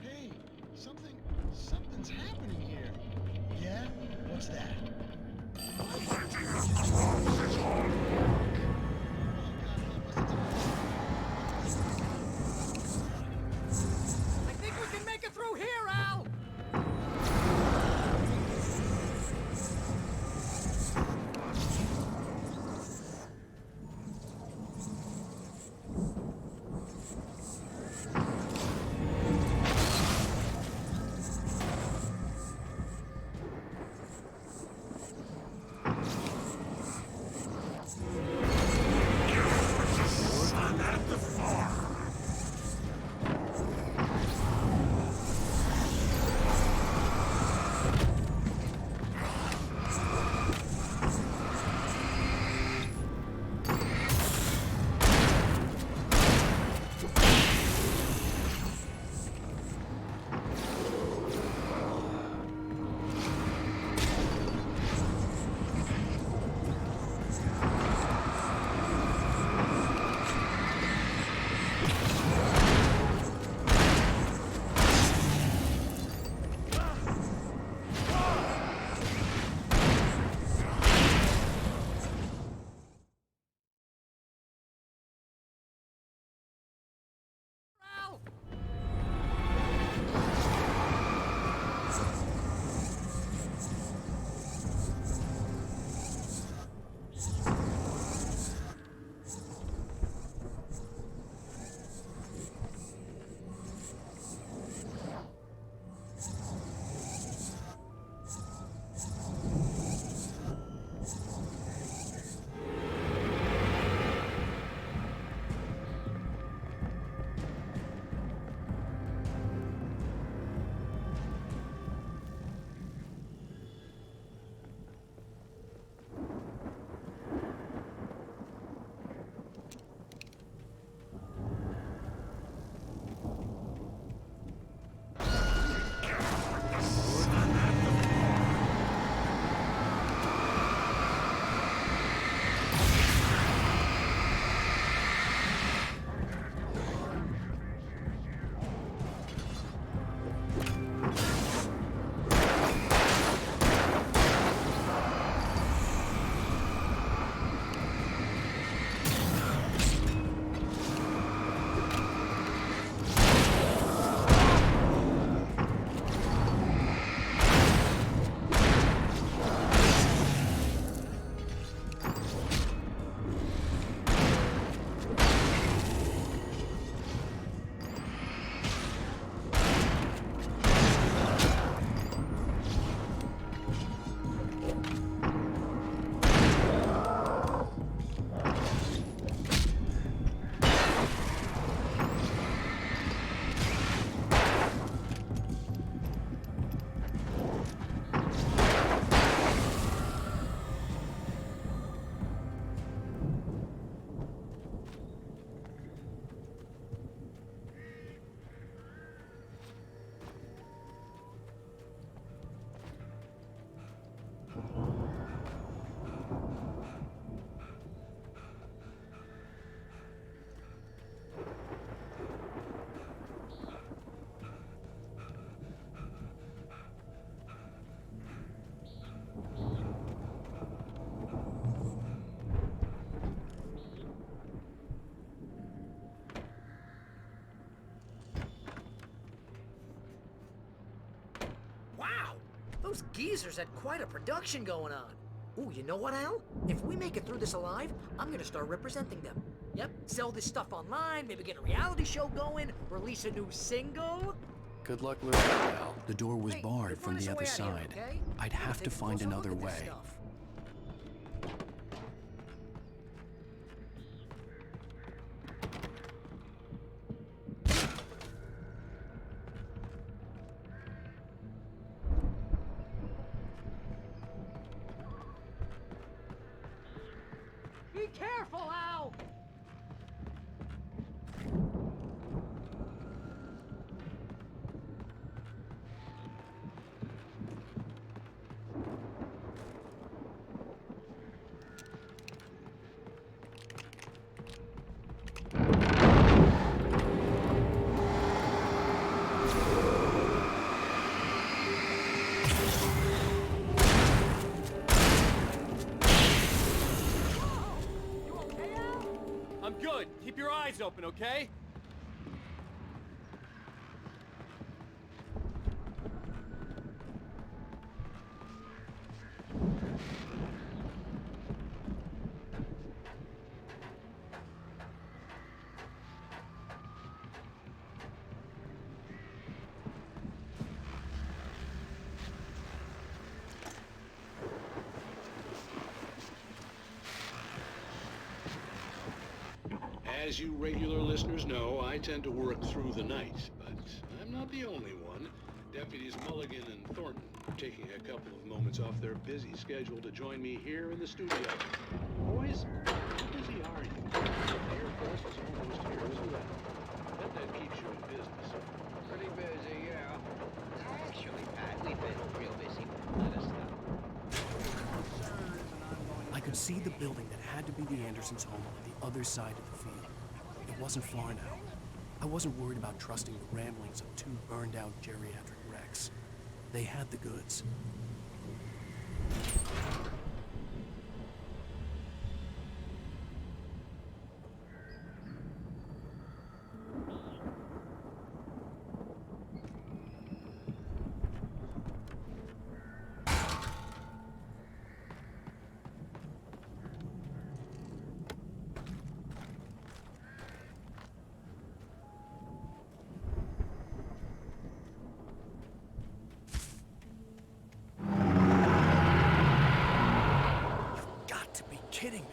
Hey, something's happening here. Yeah? What's that? I think we can make it through here, Al! Wow! Those geezers had quite a production going on. Ooh, you know what, Al? If we make it through this alive, I'm gonna start representing them. Yep, sell this stuff online, maybe get a reality show going, release a new single. Good luck learning, Al. The door was Hey, barred you're from the furnished other way out here, side. okay? I'd have to Take a find closer look another at this way. stuff. Be careful, Al! I'm good. Keep your eyes open, okay? As you regular listeners know, I tend to work through the night, but I'm not the only one. Deputies Mulligan and Thornton are taking a couple of moments off their busy schedule to join me here in the studio. Boys, how busy are you? The Air Force is almost here as well. I bet that keeps you in business. Pretty busy, yeah. Actually, Pat, we've been real busy. Let us know. I could see the building that had to be the Andersons' home on the other side of the field. It wasn't far now. I wasn't worried about trusting the ramblings of two burned-out geriatric wrecks. They had the goods. Kidding me.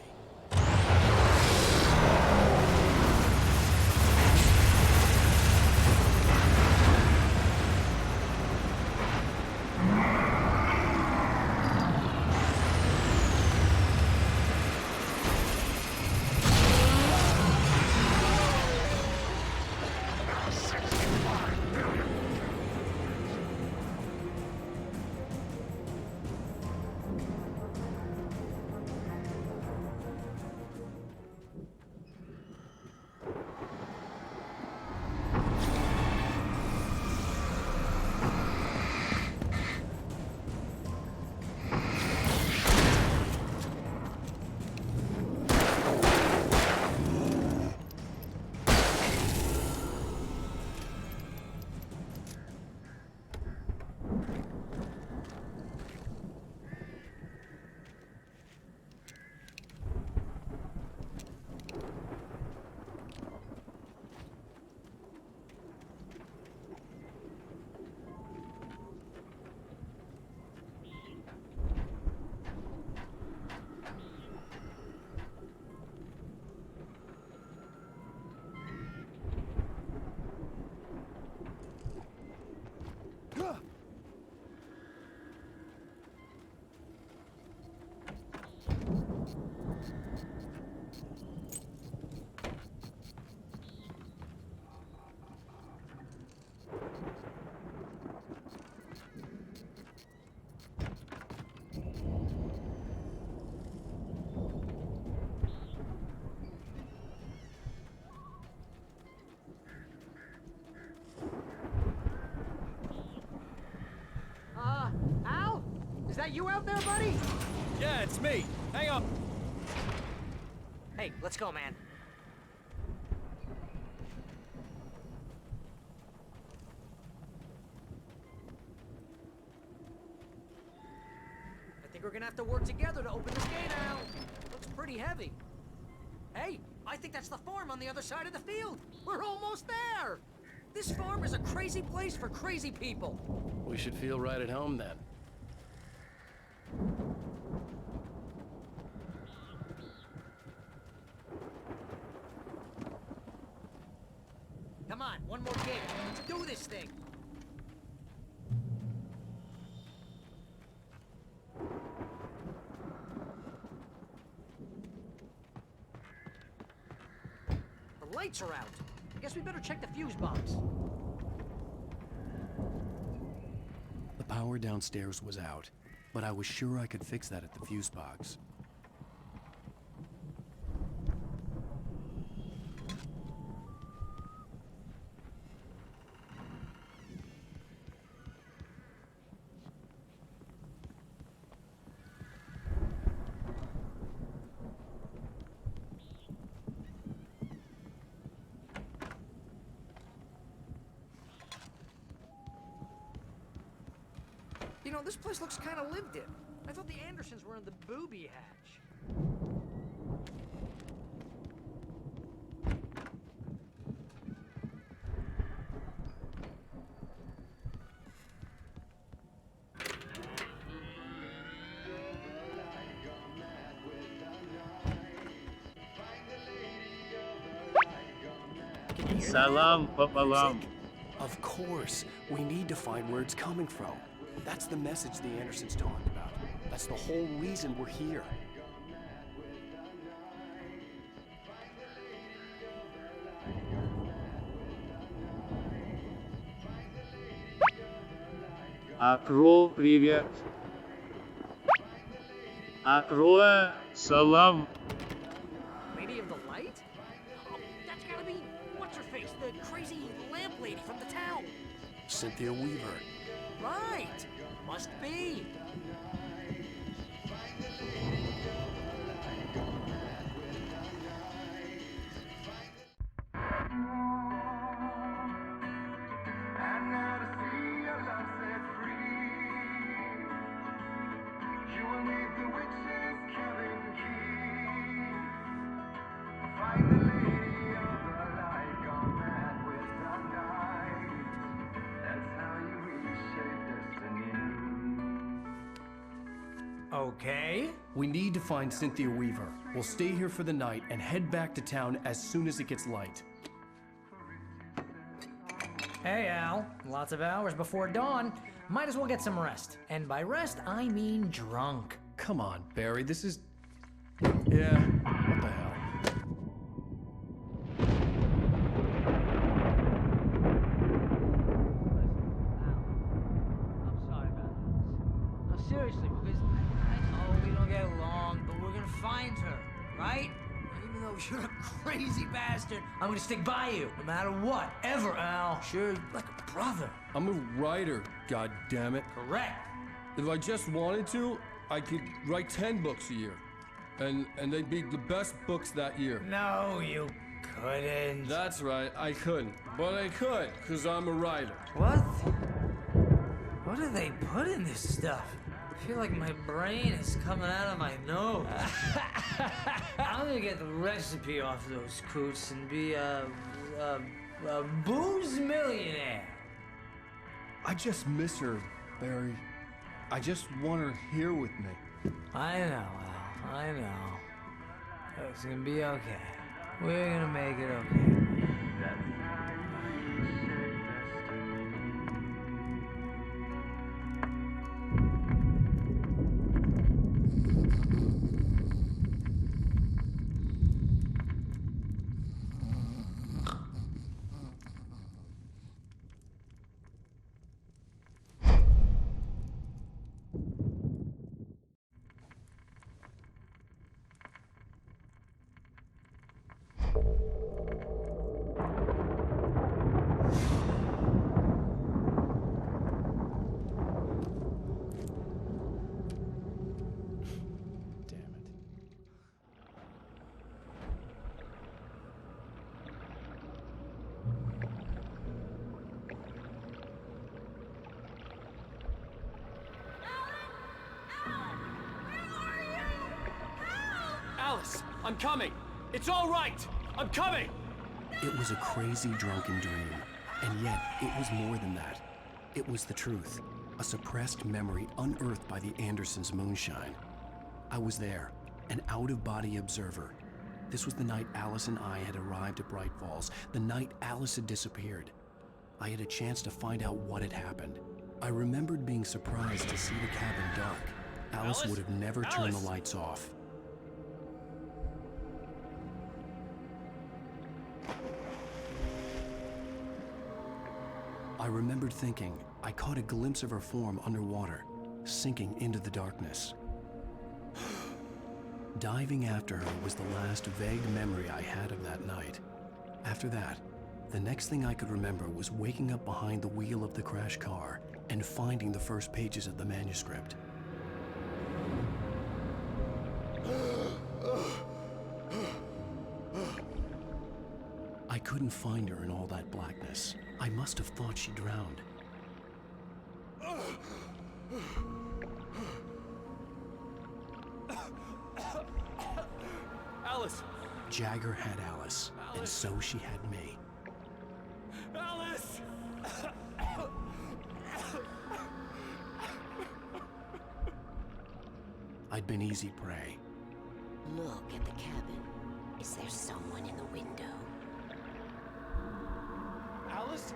Al? Is that you out there, buddy? Yeah, it's me. Hang up. Hey, let's go, man. think we're gonna have to work together to open this gate, Al. Looks pretty heavy. Hey, I think that's the farm on the other side of the field. We're almost there. This farm is a crazy place for crazy people. We should feel right at home then. Come on, one more gate. Let's do this thing. The lights are out. I guess we better check the fuse box. The power downstairs was out, but I was sure I could fix that at the fuse box. You know, this place looks kind of lived in. I thought the Andersons were in the booby hatch. Salam пополам. Of course. We need to find where it's coming from. That's the message the Andersons talked about. That's the whole reason we're here. Акро, привет. Акро, салам. Lady of the Light? Oh, that's gotta be what's-her-face, the crazy lamp lady from the town. Cynthia Weaver. Right. Must be. Okay. We need to find Cynthia Weaver. We'll stay here for the night and head back to town as soon as it gets light. Hey, Al. Lots of hours before dawn. Might as well get some rest. And by rest, I mean drunk. Come on, Barry, this is... Yeah, what the hell? I'm sorry about this. No, seriously, because I know we don't get along, but we're gonna find her, right? And even though you're a crazy bastard, I'm gonna stick by you, no matter what, ever, Al. Sure, like a brother. I'm a writer, goddammit. Correct. If I just wanted to, I could write 10 books a year. And they'd be the best books that year. No, you couldn't. That's right, I couldn't. But I could, because I'm a writer. What? What do they put in this stuff? I feel like my brain is coming out of my nose. I'm gonna get the recipe off those coots and be a booze millionaire. I just miss her, Barry. I just want her here with me. I know, Al. I know. It's gonna be okay. We're gonna make it okay. I'm coming! It's all right! I'm coming! It was a crazy drunken dream, and yet it was more than that. It was the truth, a suppressed memory unearthed by the Andersons' moonshine. I was there, an out-of-body observer. This was the night Alice and I had arrived at Bright Falls, the night Alice had disappeared. I had a chance to find out what had happened. I remembered being surprised to see the cabin dark. Alice would have never turned the lights off. I remembered thinking I caught a glimpse of her form underwater, sinking into the darkness. Diving after her was the last vague memory I had of that night. After that, the next thing I could remember was waking up behind the wheel of the crashed car and finding the first pages of the manuscript. I couldn't find her in all that blackness. I must have thought she drowned. Alice! Jagger had Alice, and so she had me. Alice! I'd been easy prey. Look at the cabin. Is there someone in the window? Alice?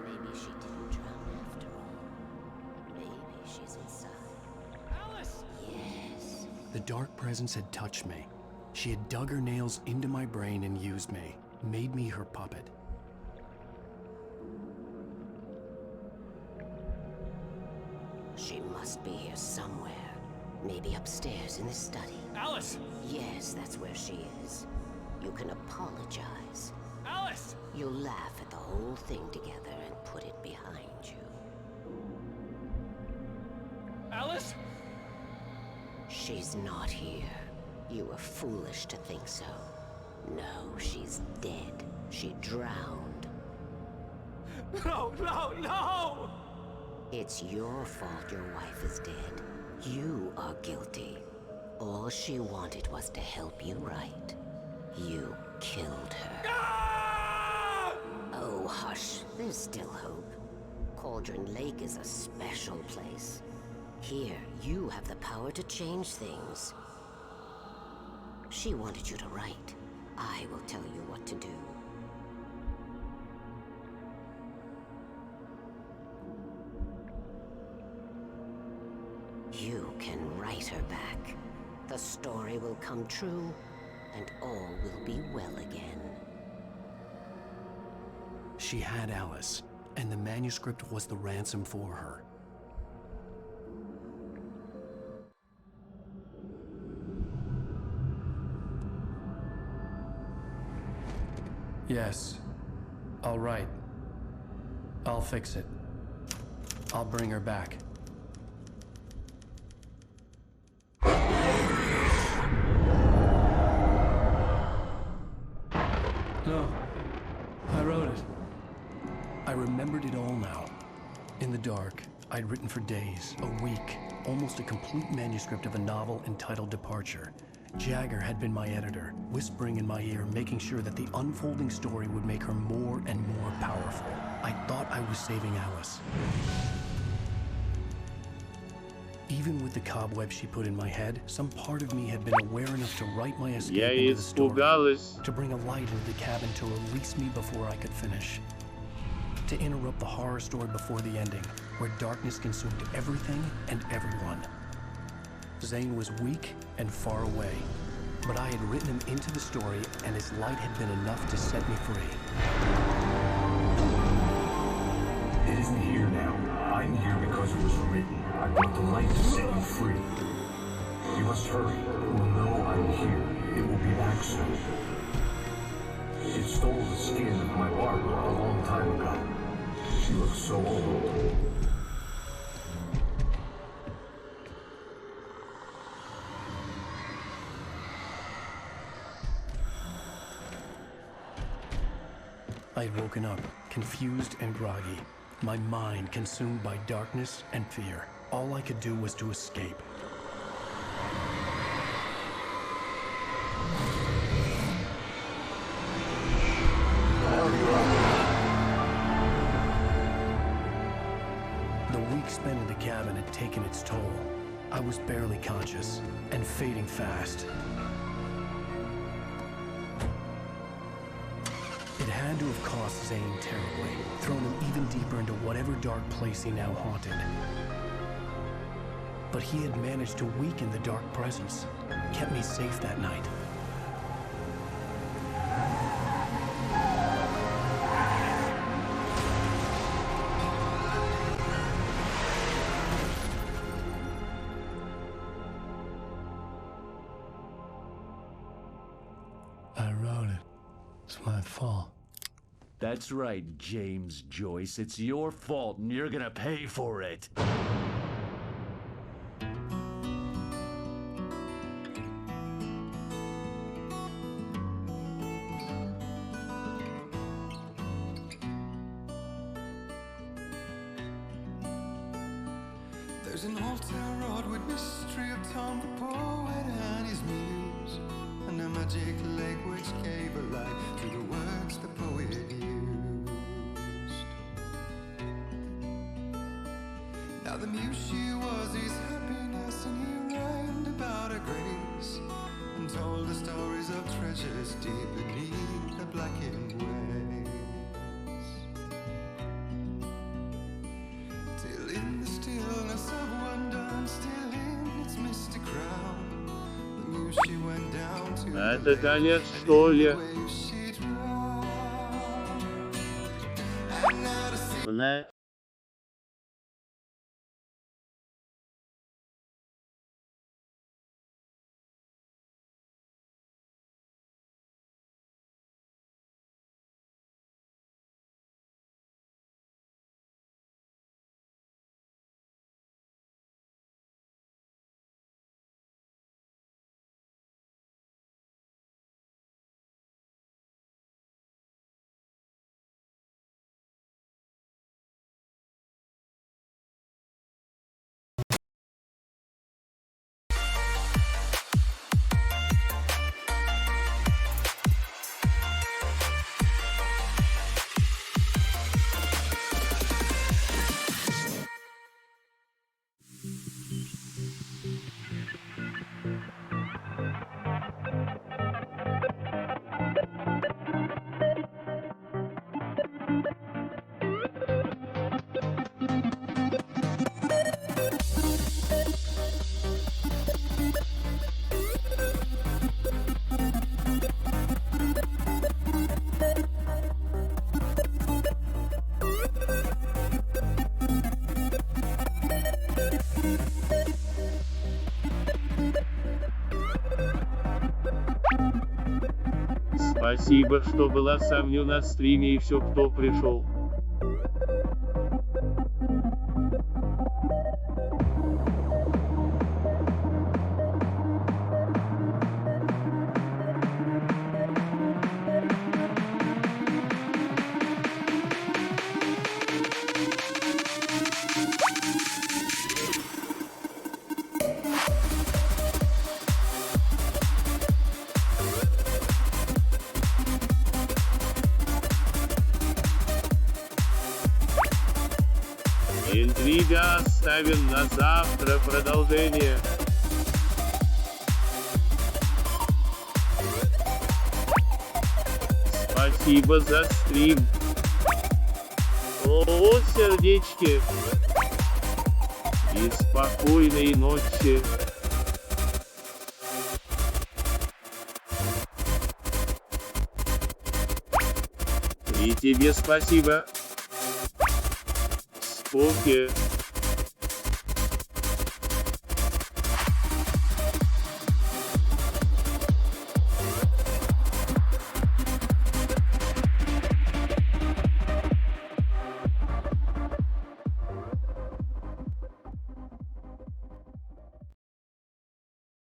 Maybe she didn't drown after all. Maybe she's inside. Alice! Yes. The dark presence had touched me. She had dug her nails into my brain and used me, made me her puppet. She must be here somewhere. Maybe upstairs in the study. Alice! Yes, that's where she is. You can apologize. Alice! You'll laugh at the whole thing together and put it behind you. Alice? She's not here. You were foolish to think so. No, she's dead. She drowned. No, no, no! It's your fault your wife is dead. You are guilty. All she wanted was to help you right. You killed her. Ah! Oh, hush. There's still hope. Cauldron Lake is a special place. Here, you have the power to change things. She wanted you to write. I will tell you what to do. You can write her back. The story will come true, and all will be well again. She had Alice, and the manuscript was the ransom for her. Yes. All right. I'll fix it. I'll bring her back. No. I wrote it. I remembered it all now. In the dark, I'd written for days, a week, almost a complete manuscript of a novel entitled Departure. Jagger had been my editor, whispering in my ear, making sure that the unfolding story would make her more and more powerful. I thought I was saving Alice. Even with the cobweb she put in my head, some part of me had been aware enough to write my escape into the story, to bring a light into the cabin to release me before I could finish. To interrupt the horror story before the ending, where darkness consumed everything and everyone. Zane was weak and far away, but I had written him into the story, and his light had been enough to set me free. It isn't here now. I'm here because it was written. I brought the light to set you free. You must hurry. You will know I'm here. It will be back soon. It stole the skin of my barber a long time ago. She looks so old. I had woken up, confused and groggy, my mind consumed by darkness and fear. All I could do was to escape. The week spent in the cabin had taken its toll. I was barely conscious, and fading fast. It had to have cost Zane terribly, thrown him even deeper into whatever dark place he now haunted. But he had managed to weaken the dark presence, kept me safe that night. I wrote it. It's my fault. That's right, James Joyce. It's your fault, and you're gonna pay for it. There's an old town road with mystery of Tom the poet and his muse, and a magic lake which gave a light to the words the poet used. Now the muse she was his happiness, and he rhymed about her grace, and told the stories of treasures deep beneath the blackened waves. Till in the stillness of wonder, still in its misty crown, the muse she went down to Это конец, что ли? Бля. Спасибо, что была со мной на стриме и все, кто пришел. Интрига оставим на завтра, продолжение. Спасибо за стрим. О, сердечки. И спокойной ночи. И тебе спасибо. Споки.